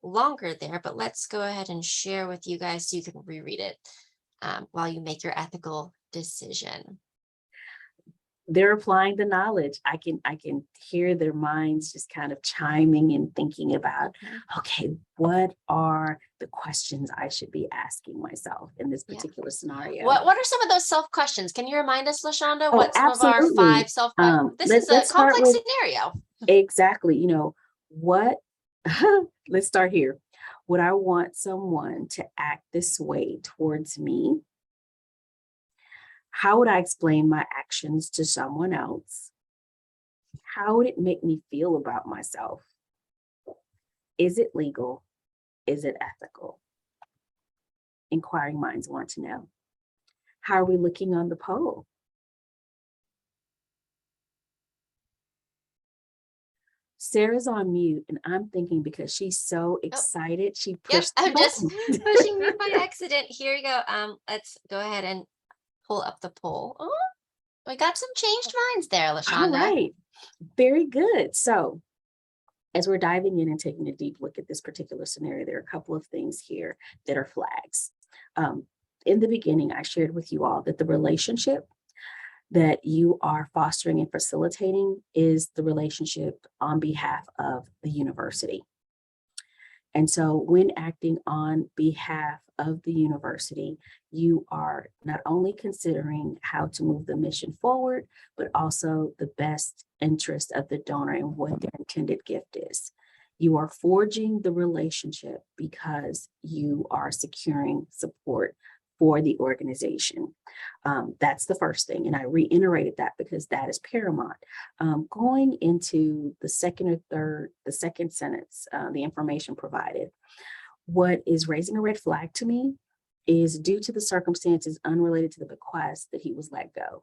longer there, but let's go ahead and share with you guys so you can reread it while you make your ethical decision. They're applying the knowledge. I can hear their minds just kind of chiming and thinking about, okay, what are the questions I should be asking myself in this Yeah. particular scenario? What are some of those self questions? Can you remind us, LaShonda, Oh, what some of our absolutely. 5 self questions? This is a Let's start complex with scenario. exactly, what, let's start here. Would I want someone to act this way towards me? How would I explain my actions to someone else? How would it make me feel about myself? Is it legal? Is it ethical? Inquiring minds want to know. How are we looking on the poll? Sarah's on mute, and I'm thinking because she's so excited, she Yep, pushed the I'm just button. pushing mute by accident. Here you go. Let's go ahead and pull up the poll. Oh, we got some changed minds there, All LaShonda. right, very good. So as we're diving in and taking a deep look at this particular scenario, there are a couple of things here that are flags. In the beginning, I shared with you all that the relationship that you are fostering and facilitating is the relationship on behalf of the university. And so when acting on behalf of the university, you are not only considering how to move the mission forward, but also the best interest of the donor and what their intended gift is. You are forging the relationship because you are securing support for the organization. That's the first thing. And I reiterated that because that is paramount. Going into the second or third, the second sentence, the information provided, what is raising a red flag to me is due to the circumstances unrelated to the bequest that he was let go.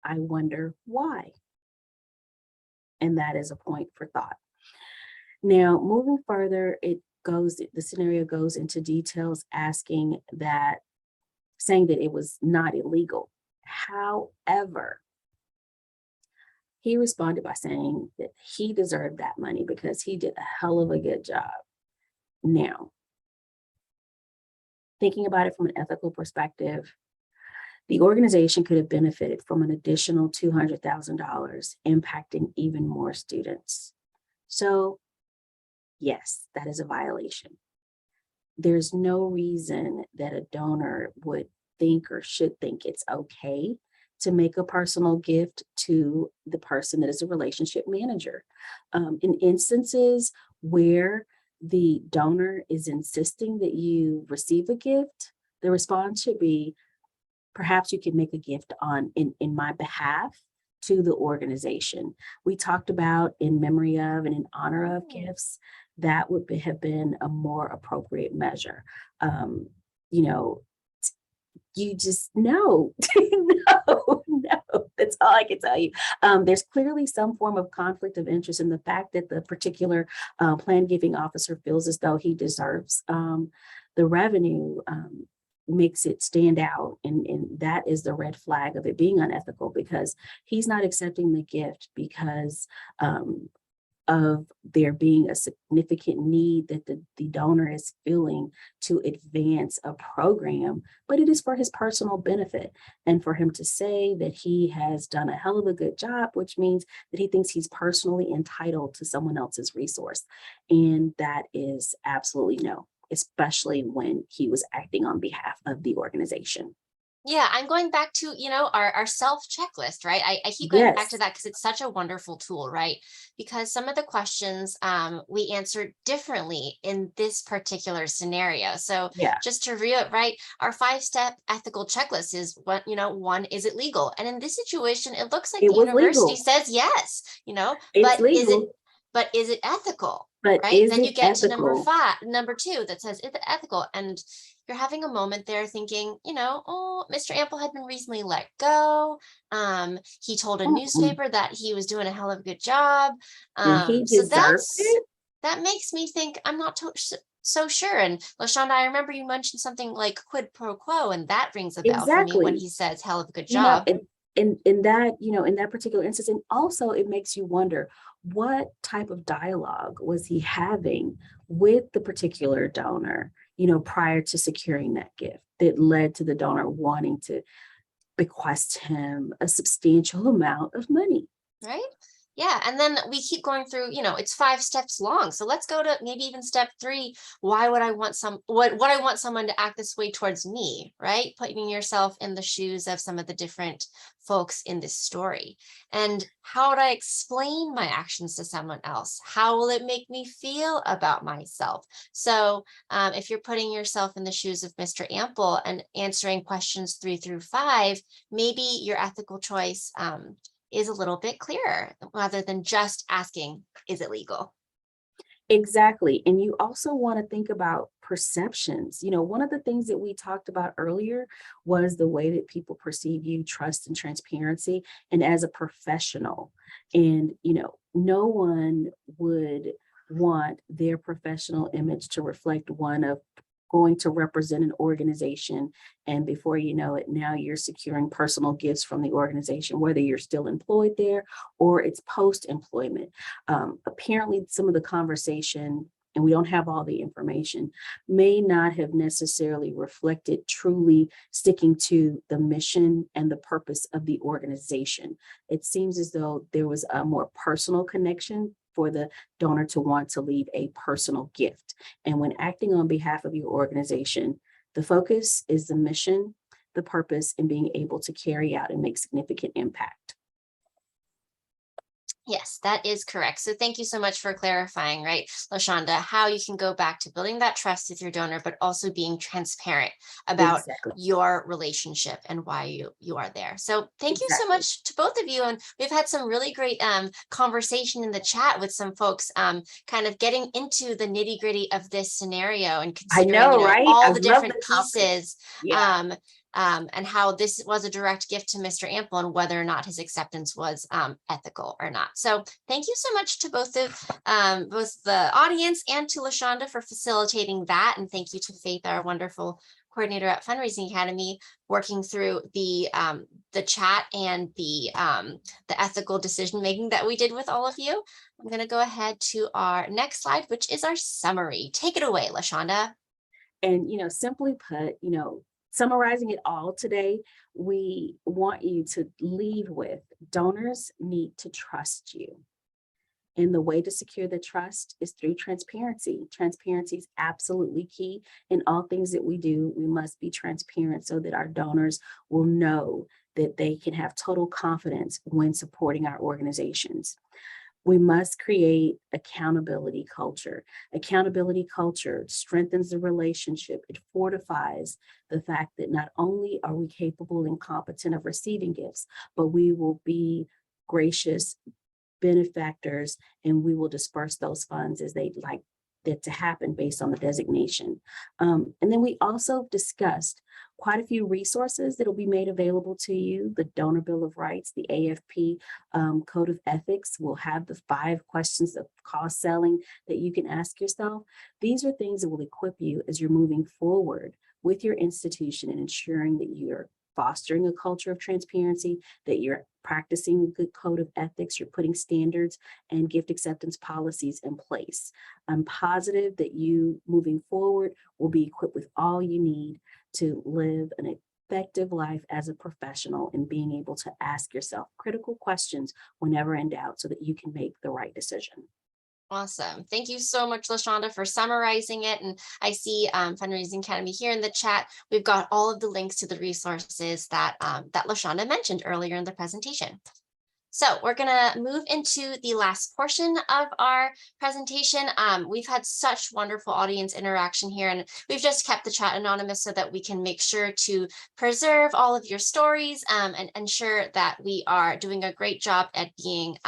I wonder why. And that is a point for thought. Now, moving further, the scenario goes into details saying that it was not illegal. However, he responded by saying that he deserved that money because he did a hell of a good job. Now, thinking about it from an ethical perspective, the organization could have benefited from an additional $200,000, impacting even more students. So, yes, that is a violation. There's no reason that a donor would think or should think it's okay to make a personal gift to the person that is a relationship manager. In instances where the donor is insisting that you receive a gift, the response should be, perhaps you can make a gift in my behalf to the organization. We talked about in memory of and in honor of gifts. That would have been a more appropriate measure. You just know, no, that's all I can tell you. There's clearly some form of conflict of interest in the fact that the particular plan giving officer feels as though he deserves the revenue. Makes it stand out, and that is the red flag of it being unethical, because he's not accepting the gift because of there being a significant need that the donor is feeling to advance a program, but it is for his personal benefit. And for him to say that he has done a hell of a good job, which means that he thinks he's personally entitled to someone else's resource. And that is absolutely no, especially when he was acting on behalf of the organization. Yeah, I'm going back to, our self checklist, right? I keep going back to Yes, that because it's such a wonderful tool, right? Because some of the questions we answered differently in this particular scenario. So yeah, just to reiterate, our 5-step ethical checklist is what, one, is it legal? And in this situation, it looks like it the was university legal. says yes, It's but legal, but is it ethical? but Right? is Then you it get to ethical? number 2 that says, is it ethical? And you're having a moment there thinking, oh, Mr. Ample had been recently let go. He told a Mm-mm. newspaper that he was doing a hell of a good job. And he So deserved it? that makes me think I'm not so sure. And LaShonda, I remember you mentioned something like quid pro quo, and that rings a bell for me when Exactly. he says hell of a good You know, job. and in that, in that particular instance, and also it makes you wonder what type of dialogue was he having with the particular donor, prior to securing that gift that led to the donor wanting to bequest him a substantial amount of money. Right? Yeah. And then we keep going through, it's 5 steps long. So let's go to maybe even step 3. Why would I want what I want someone to act this way towards me, right? Putting yourself in the shoes of some of the different folks in this story. And how would I explain my actions to someone else? How will it make me feel about myself? So if you're putting yourself in the shoes of Mr. Ample and answering questions 3 through 5, maybe your ethical choice is a little bit clearer rather than just asking, is it legal? Exactly. And you also want to think about perceptions. One of the things that we talked about earlier was the way that people perceive you, trust and transparency, and as a professional. And, no one would want their professional image to reflect one of going to represent an organization. And before you know it, now you're securing personal gifts from the organization, whether you're still employed there or it's post employment. Apparently, some of the conversation, and we don't have all the information, may not have necessarily reflected truly sticking to the mission and the purpose of the organization. It seems as though there was a more personal connection for the donor to want to leave a personal gift. And when acting on behalf of your organization, the focus is the mission, the purpose, and being able to carry out and make significant impact. Yes, that is correct. So thank you so much for clarifying, right, LaShonda, how you can go back to building that trust with your donor, but also being transparent about Exactly. your relationship and why you are there. So thank you so Exactly. much to both of you. And we've had some really great conversation in the chat with some folks kind of getting into the nitty gritty of this scenario and I considering, know, right? I all the love different the topic. pieces. Yeah. Um, and how this was a direct gift to Mr. Ample and whether or not his acceptance was ethical or not. So thank you so much to both the audience and to LaShonda for facilitating that. And thank you to Faith, our wonderful coordinator at Fundraising Academy, working through the chat and the ethical decision making that we did with all of you. I'm going to go ahead to our next slide, which is our summary. Take it away, LaShonda. And, simply put, summarizing it all today, we want you to leave with donors need to trust you. And the way to secure the trust is through transparency. Transparency is absolutely key in all things that we do. We must be transparent so that our donors will know that they can have total confidence when supporting our organizations. We must create accountability culture. Accountability culture strengthens the relationship. It fortifies the fact that not only are we capable and competent of receiving gifts, but we will be gracious benefactors, and we will disperse those funds as they like that to happen based on the designation. And then we also discussed quite a few resources that will be made available to you. The Donor Bill of Rights, the AFP Code of Ethics will have the 5 questions of cost selling that you can ask yourself. These are things that will equip you as you're moving forward with your institution and ensuring that you're fostering a culture of transparency, that you're practicing a good code of ethics, you're putting standards and gift acceptance policies in place. I'm positive that you moving forward will be equipped with all you need to live an effective life as a professional and being able to ask yourself critical questions whenever in doubt so that you can make the right decision. Awesome. Thank you so much, LaShonda, for summarizing it. And I see Fundraising Academy here in the chat. We've got all of the links to the resources that LaShonda mentioned earlier in the presentation. So we're going to move into the last portion of our presentation. We've had such wonderful audience interaction here, and we've just kept the chat anonymous so that we can make sure to preserve all of your stories and ensure that we are doing a great job at being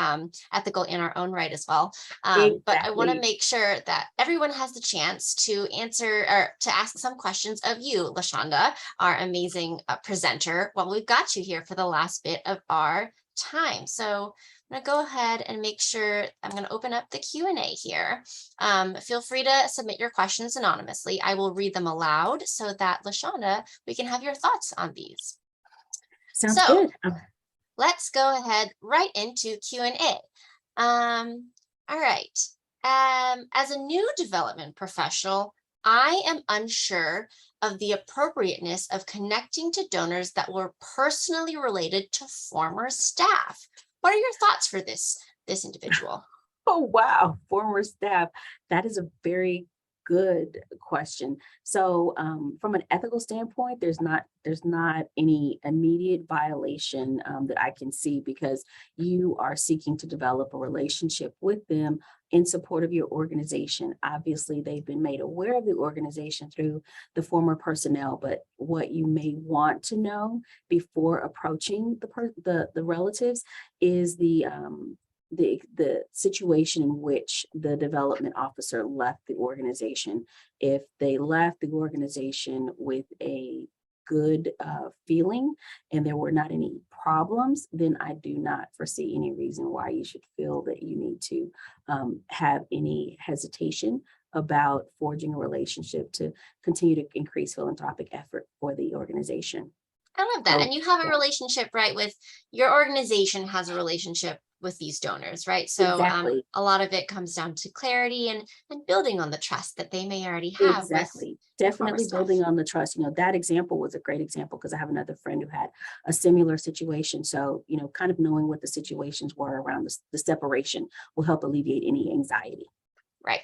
ethical in our own right as well. But I want to Exactly. make sure that everyone has the chance to answer or to ask some questions of you, LaShonda, our amazing presenter, while we've got you here for the last bit of our time. So I'm going to go ahead and make sure I'm going to open up the Q&A here. Feel free to submit your questions anonymously. I will read them aloud so that LaShonda, we can have your thoughts on these. Sounds So good. let's go ahead right into Q&A. All right. As a new development professional, I am unsure of the appropriateness of connecting to donors that were personally related to former staff. What are your thoughts for this individual? Oh, wow. Former staff. That is a very good question. So from an ethical standpoint, there's not any immediate violation that I can see because you are seeking to develop a relationship with them in support of your organization. Obviously, they've been made aware of the organization through the former personnel, but what you may want to know before approaching the relatives is the situation in which the development officer left the organization. If they left the organization with a good feeling and there were not any problems, then I do not foresee any reason why you should feel that you need to have any hesitation about forging a relationship to continue to increase philanthropic effort for the organization. I love that. So And you have a yeah, relationship, right, with your organization has a relationship with these donors, right? So exactly. a lot of it comes down to clarity and building on the trust that they may already have with Exactly. your former Definitely building staff. on the trust. That example was a great example because I have another friend who had a similar situation. So, kind of knowing what the situations were around the separation will help alleviate any anxiety. Right.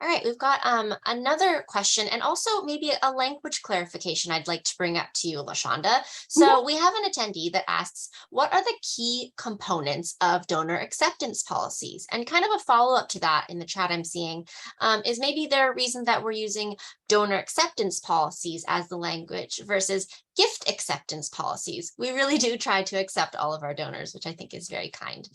All right, we've got another question and also maybe a language clarification I'd like to bring up to you, LaShonda. Mhm. So we have an attendee that asks, what are the key components of donor acceptance policies? And kind of a follow-up to that in the chat I'm seeing is maybe there a reason that we're using donor acceptance policies as the language versus gift acceptance policies. We really do try to accept all of our donors, which I think is very kind.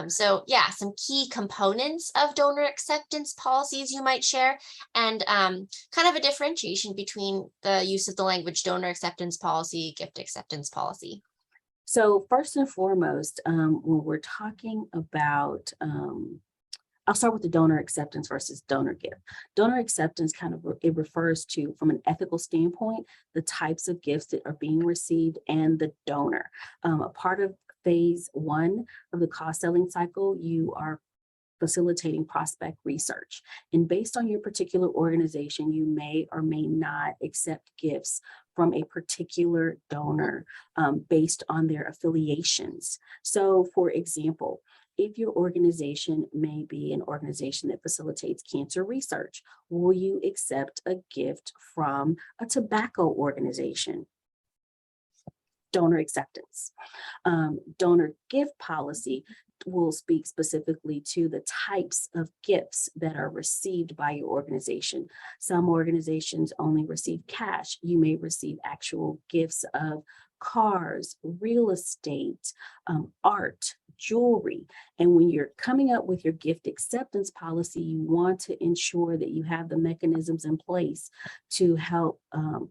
So yeah, some key components of donor acceptance policies you might share, and kind of a differentiation between the use of the language donor acceptance policy, gift acceptance policy. So first and foremost, when we're talking about I'll start with the donor acceptance versus donor gift. Donor acceptance it refers to, from an ethical standpoint, the types of gifts that are being received and the donor. A part of phase one of the cost selling cycle, you are facilitating prospect research. And based on your particular organization, you may or may not accept gifts from a particular donor based on their affiliations. So, for example, if your organization may be an organization that facilitates cancer research, will you accept a gift from a tobacco organization? Donor acceptance. Donor gift policy will speak specifically to the types of gifts that are received by your organization. Some organizations only receive cash. You may receive actual gifts of cars, real estate, art, jewelry. And when you're coming up with your gift acceptance policy, you want to ensure that you have the mechanisms in place to help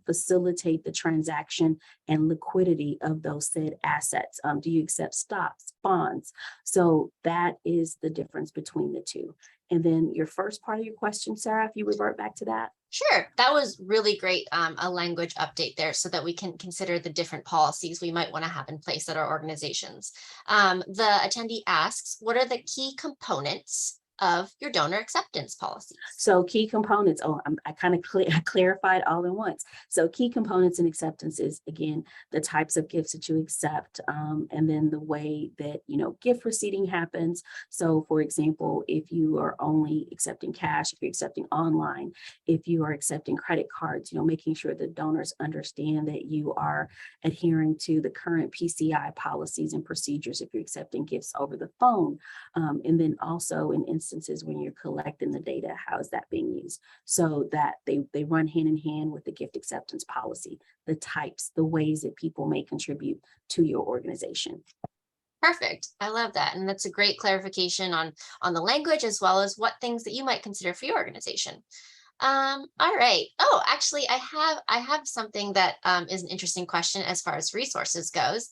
facilitate the transaction and liquidity of those said assets. Do you accept stocks, bonds? So that is the difference between the two. And then your first part of your question, Sarah, if you revert back to that. Sure, that was really great, a language update there so that we can consider the different policies we might want to have in place at our organizations. The attendee asks, what are the key components of your donor acceptance policies? So key components, I kind of I clarified all in once. So key components and acceptance is again the types of gifts that you accept, and then the way that gift receiving happens. So for example, if you are only accepting cash, if you're accepting online, if you are accepting credit cards, making sure the donors understand that you are adhering to the current PCI policies and procedures if you're accepting gifts over the phone. And then also in instances when you're collecting the data, how is that being used? So that they run hand in hand with the gift acceptance policy, the types, the ways that people may contribute to your organization. Perfect. I love that. And that's a great clarification on the language as well as what things that you might consider for your organization. All right. Oh, actually, I have something that is an interesting question as far as resources goes.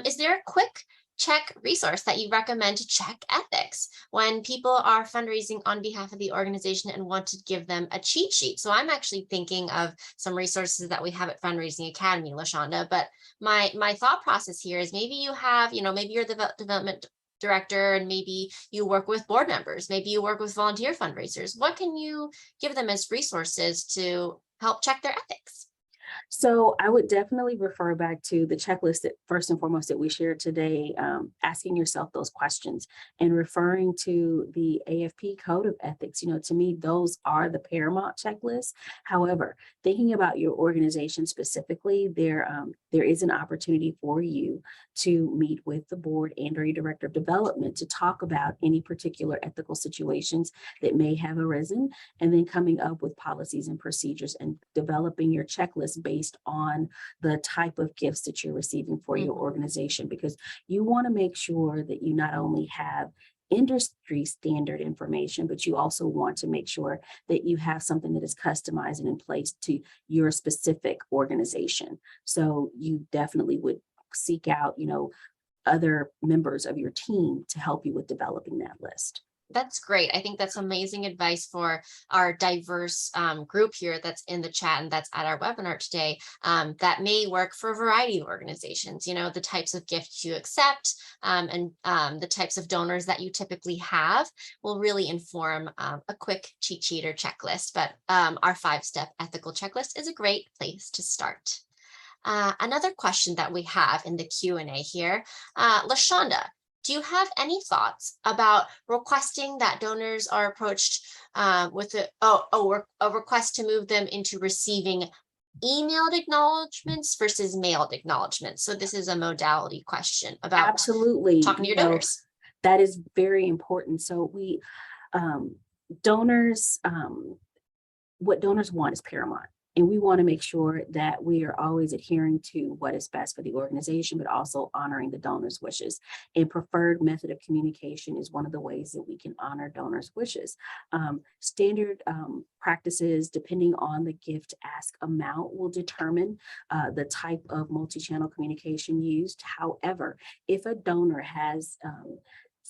Is there a quick check resource that you recommend to check ethics when people are fundraising on behalf of the organization and want to give them a cheat sheet? So I'm actually thinking of some resources that we have at Fundraising Academy, LaShonda, but my thought process here is maybe you have, maybe you're the development director and maybe you work with board members, maybe you work with volunteer fundraisers. What can you give them as resources to help check their ethics? So I would definitely refer back to the checklist that first and foremost that we shared today, asking yourself those questions and referring to the AFP Code of Ethics. To me, those are the paramount checklists. However, thinking about your organization specifically, there is an opportunity for you to meet with the board and or your director of development to talk about any particular ethical situations that may have arisen, and then coming up with policies and procedures and developing your checklist based on the type of gifts that you're receiving for your Mhm. organization, because you want to make sure that you not only have industry standard information, but you also want to make sure that you have something that is customized and in place to your specific organization. So you definitely would seek out, other members of your team to help you with developing that list. That's great. I think that's amazing advice for our diverse group here that's in the chat and that's at our webinar today. That may work for a variety of organizations. The types of gifts you accept and the types of donors that you typically have will really inform a quick cheat sheet or checklist. But our 5-step ethical checklist is a great place to start. Another question that we have in the Q&A here, LaShonda, do you have any thoughts about requesting that donors are approached with a request to move them into receiving emailed acknowledgements versus mailed acknowledgements? So this is a modality question about Absolutely. talking to your donors. That is very important. So um, donors, what donors want is paramount. And we want to make sure that we are always adhering to what is best for the organization, but also honoring the donor's wishes. A preferred method of communication is one of the ways that we can honor donors' wishes. Standard practices, depending on the gift ask amount, will determine the type of multi-channel communication used. However, if a donor has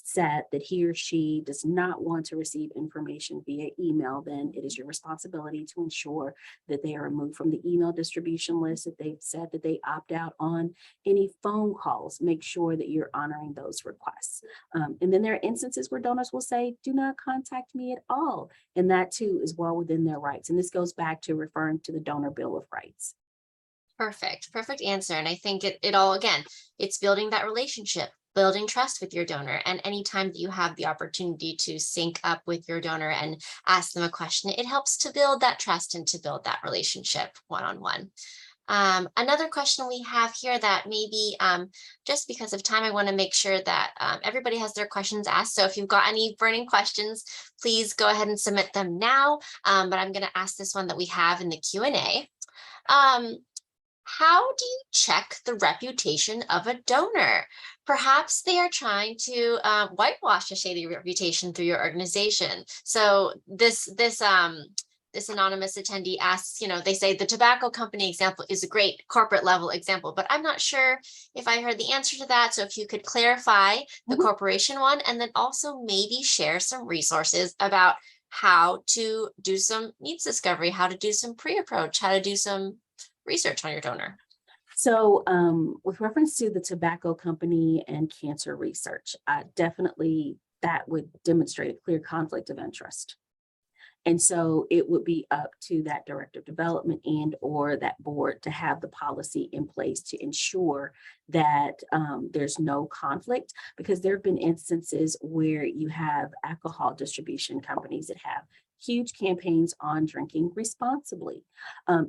said that he or she does not want to receive information via email, then it is your responsibility to ensure that they are removed from the email distribution list. If they've said that they opt out on any phone calls, make sure that you're honoring those requests. And then there are instances where donors will say, do not contact me at all. And that too is well within their rights. And this goes back to referring to the Donor Bill of Rights. Perfect answer. And I think it all, again, it's building that relationship, building trust with your donor. And anytime that you have the opportunity to sync up with your donor and ask them a question, it helps to build that trust and to build that relationship one-on-one. Another question we have here that maybe just because of time, I want to make sure that everybody has their questions asked. So if you've got any burning questions, please go ahead and submit them now. But I'm going to ask this one that we have in the Q&A. How do you check the reputation of a donor? Perhaps they are trying to whitewash a shady reputation through your organization. So this anonymous attendee asks, they say the tobacco company example is a great corporate level example, but I'm not sure if I heard the answer to that. So if you could clarify the Mhm. corporation one, and then also maybe share some resources about how to do some needs discovery, how to do some pre-approach, how to do some research on your donor. So, with reference to the tobacco company and cancer research, definitely that would demonstrate a clear conflict of interest. And so it would be up to that director of development and or that board to have the policy in place to ensure that there's no conflict, because there have been instances where you have alcohol distribution companies that have huge campaigns on drinking responsibly.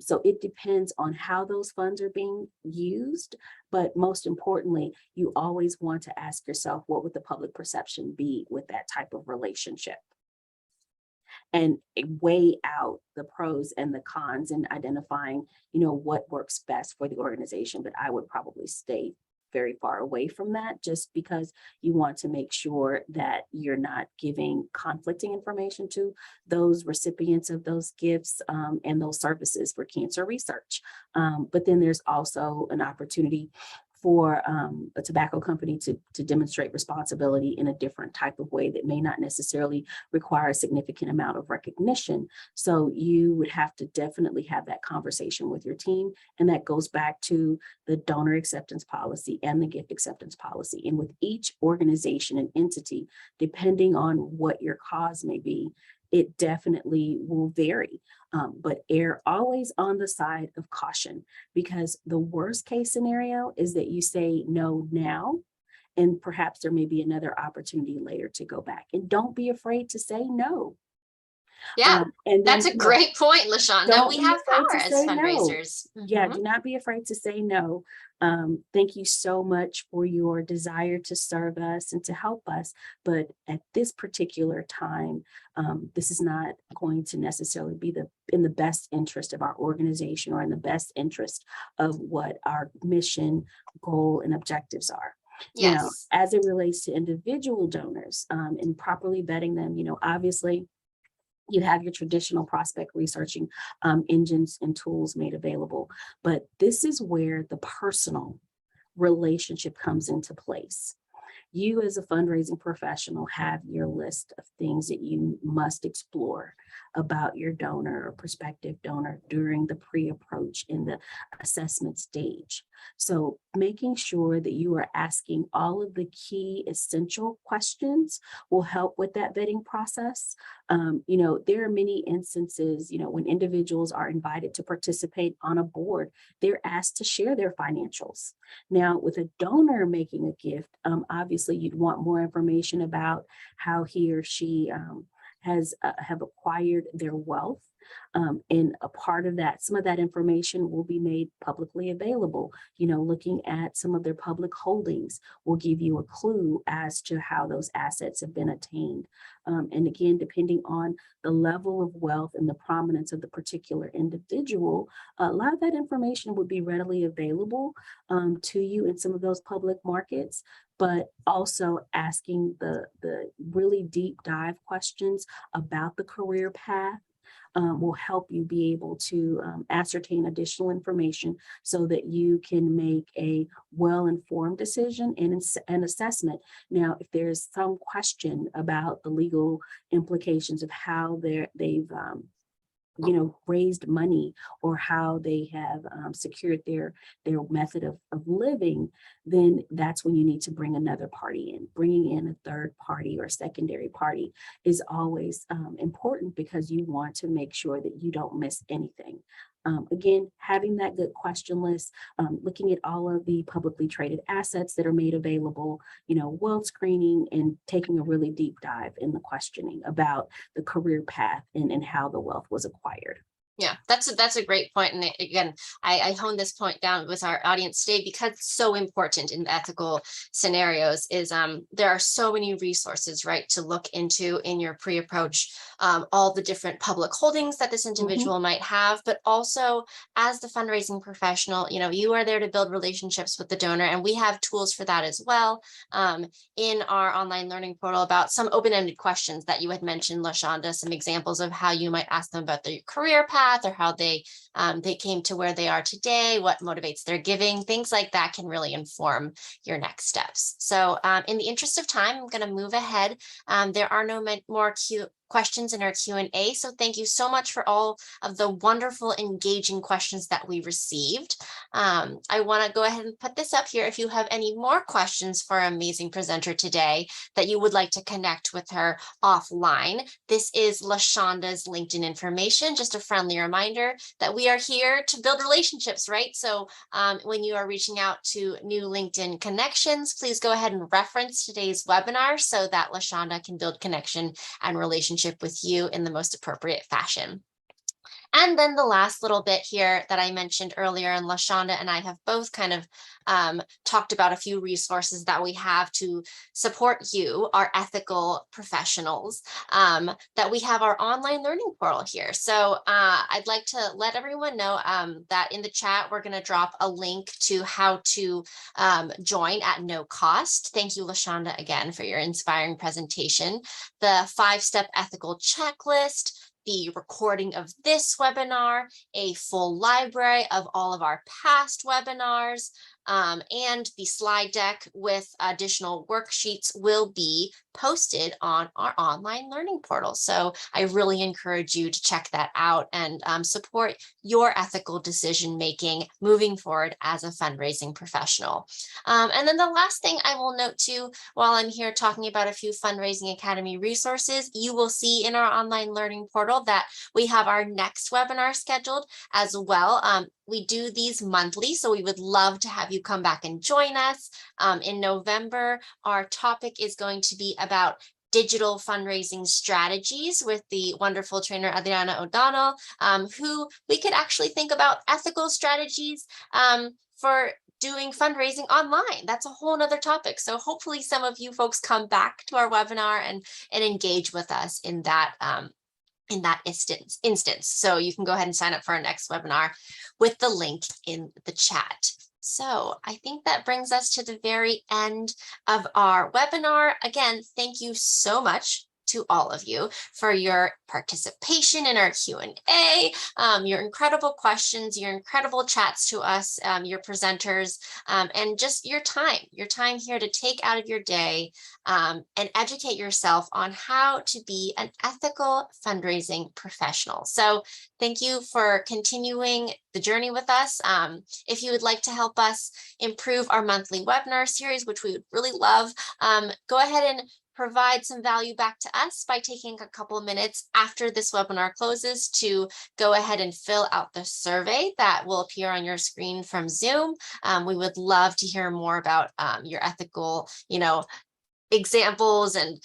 So it depends on how those funds are being used. But most importantly, you always want to ask yourself, what would the public perception be with that type of relationship? And weigh out the pros and the cons and identifying, what works best for the organization. But I would probably stay very far away from that, just because you want to make sure that you're not giving conflicting information to those recipients of those gifts and those services for cancer research. But then there's also an opportunity for a tobacco company to demonstrate responsibility in a different type of way that may not necessarily require a significant amount of recognition. So you would have to definitely have that conversation with your team. And that goes back to the donor acceptance policy and the gift acceptance policy. And with each organization and entity, depending on what your cause may be, it definitely will vary. But err always on the side of caution, because the worst case scenario is that you say no now, and perhaps there may be another opportunity later to go back. And don't be afraid to say no. Yeah, And then, that's a great point, LaShonda. don't We be have afraid power to as say no. fundraisers. Yeah, do not be afraid to say no. Thank you so much for your desire to serve us and to help us. But at this particular time, this is not going to necessarily be in the best interest of our organization or in the best interest of what our mission, goal, and objectives are. Now, Yes. as it relates to individual donors and properly vetting them, obviously you have your traditional prospect researching engines and tools made available. But this is where the personal relationship comes into place. You, as a fundraising professional, have your list of things that you must explore about your donor or prospective donor during the pre-approach in the assessment stage. So making sure that you are asking all of the key essential questions will help with that vetting process. There are many instances, when individuals are invited to participate on a board, they're asked to share their financials. Now, with a donor making a gift, obviously you'd want more information about how he or she have acquired their wealth. And a part of that, some of that information will be made publicly available. Looking at some of their public holdings will give you a clue as to how those assets have been attained. And again, depending on the level of wealth and the prominence of the particular individual, a lot of that information would be readily available to you in some of those public markets. But also asking the really deep dive questions about the career path will help you be able to ascertain additional information so that you can make a well-informed decision and an assessment. Now, if there's some question about the legal implications of how they've raised money or how they have secured their method of living, then that's when you need to bring another party in. Bringing in a third party or secondary party is always important, because you want to make sure that you don't miss anything. Again, having that good question list, looking at all of the publicly traded assets that are made available, wealth screening, and taking a really deep dive in the questioning about the career path and how the wealth was acquired. Yeah, that's a great point. And again, I hone this point down with our audience today because it's so important in ethical scenarios is there are so many resources, right, to look into in your pre-approach, all the different public holdings that this individual might have, but also as the fundraising professional, you are there to build relationships with the donor, and we have tools for that as well in our online learning portal about some open-ended questions that you had mentioned, LaShonda, some examples of how you might ask them about their career path or how they came to where they are today, what motivates their giving, things like that can really inform your next steps. So in the interest of time, I'm going to move ahead. There are no more questions in our Q&A. So thank you so much for all of the wonderful, engaging questions that we received. I want to go ahead and put this up here. If you have any more questions for our amazing presenter today that you would like to connect with her offline, this is LaShonda's LinkedIn information. Just a friendly reminder that we are here to build relationships, right? So when you are reaching out to new LinkedIn connections, please go ahead and reference today's webinar so that LaShonda can build connection and relationship with you in the most appropriate fashion. And then the last little bit here that I mentioned earlier, and LaShonda and I have both kind of talked about a few resources that we have to support you, our ethical professionals, that we have our online learning portal here. So I'd like to let everyone know that in the chat, we're going to drop a link to how to join at no cost. Thank you, LaShonda, again, for your inspiring presentation. The 5-step ethical checklist, the recording of this webinar, a full library of all of our past webinars, and the slide deck with additional worksheets will be posted on our online learning portal. So I really encourage you to check that out and support your ethical decision making moving forward as a fundraising professional. And then the last thing I will note too, while I'm here talking about a few Fundraising Academy resources, you will see in our online learning portal that we have our next webinar scheduled as well. We do these monthly, so we would love to have you come back and join us. In November, our topic is going to be about digital fundraising strategies with the wonderful trainer Adriana O'Donnell, who we could actually think about ethical strategies for doing fundraising online. That's a whole nother topic. So hopefully some of you folks come back to our webinar and engage with us in that instance. So you can go ahead and sign up for our next webinar with the link in the chat. So I think that brings us to the very end of our webinar. Again, thank you so much to all of you for your participation in our Q&A, your incredible questions, your incredible chats to us, your presenters, and just your time here to take out of your day and educate yourself on how to be an ethical fundraising professional. So thank you for continuing the journey with us. If you would like to help us improve our monthly webinar series, which we would really love, go ahead and provide some value back to us by taking a couple of minutes after this webinar closes to go ahead and fill out the survey that will appear on your screen from Zoom. We would love to hear more about your ethical, examples and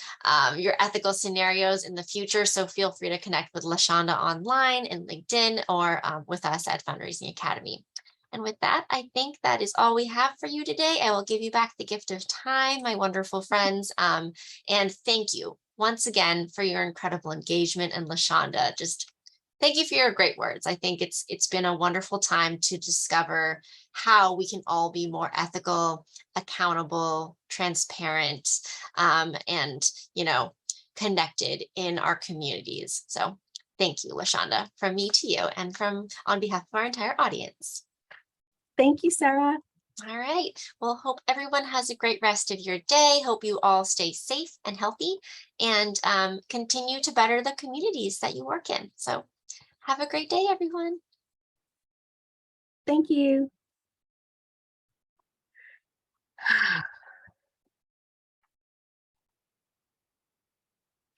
your ethical scenarios in the future. So feel free to connect with LaShonda online in LinkedIn or with us at Fundraising Academy. And with that, I think that is all we have for you today. I will give you back the gift of time, my wonderful friends. And thank you once again for your incredible engagement. And LaShonda, just thank you for your great words. I think it's been a wonderful time to discover how we can all be more ethical, accountable, transparent, and connected in our communities. So thank you, LaShonda, from me to you and on behalf of our entire audience. Thank you, Sarah. All right. Well, hope everyone has a great rest of your day. Hope you all stay safe and healthy and continue to better the communities that you work in. So have a great day, everyone. Thank you.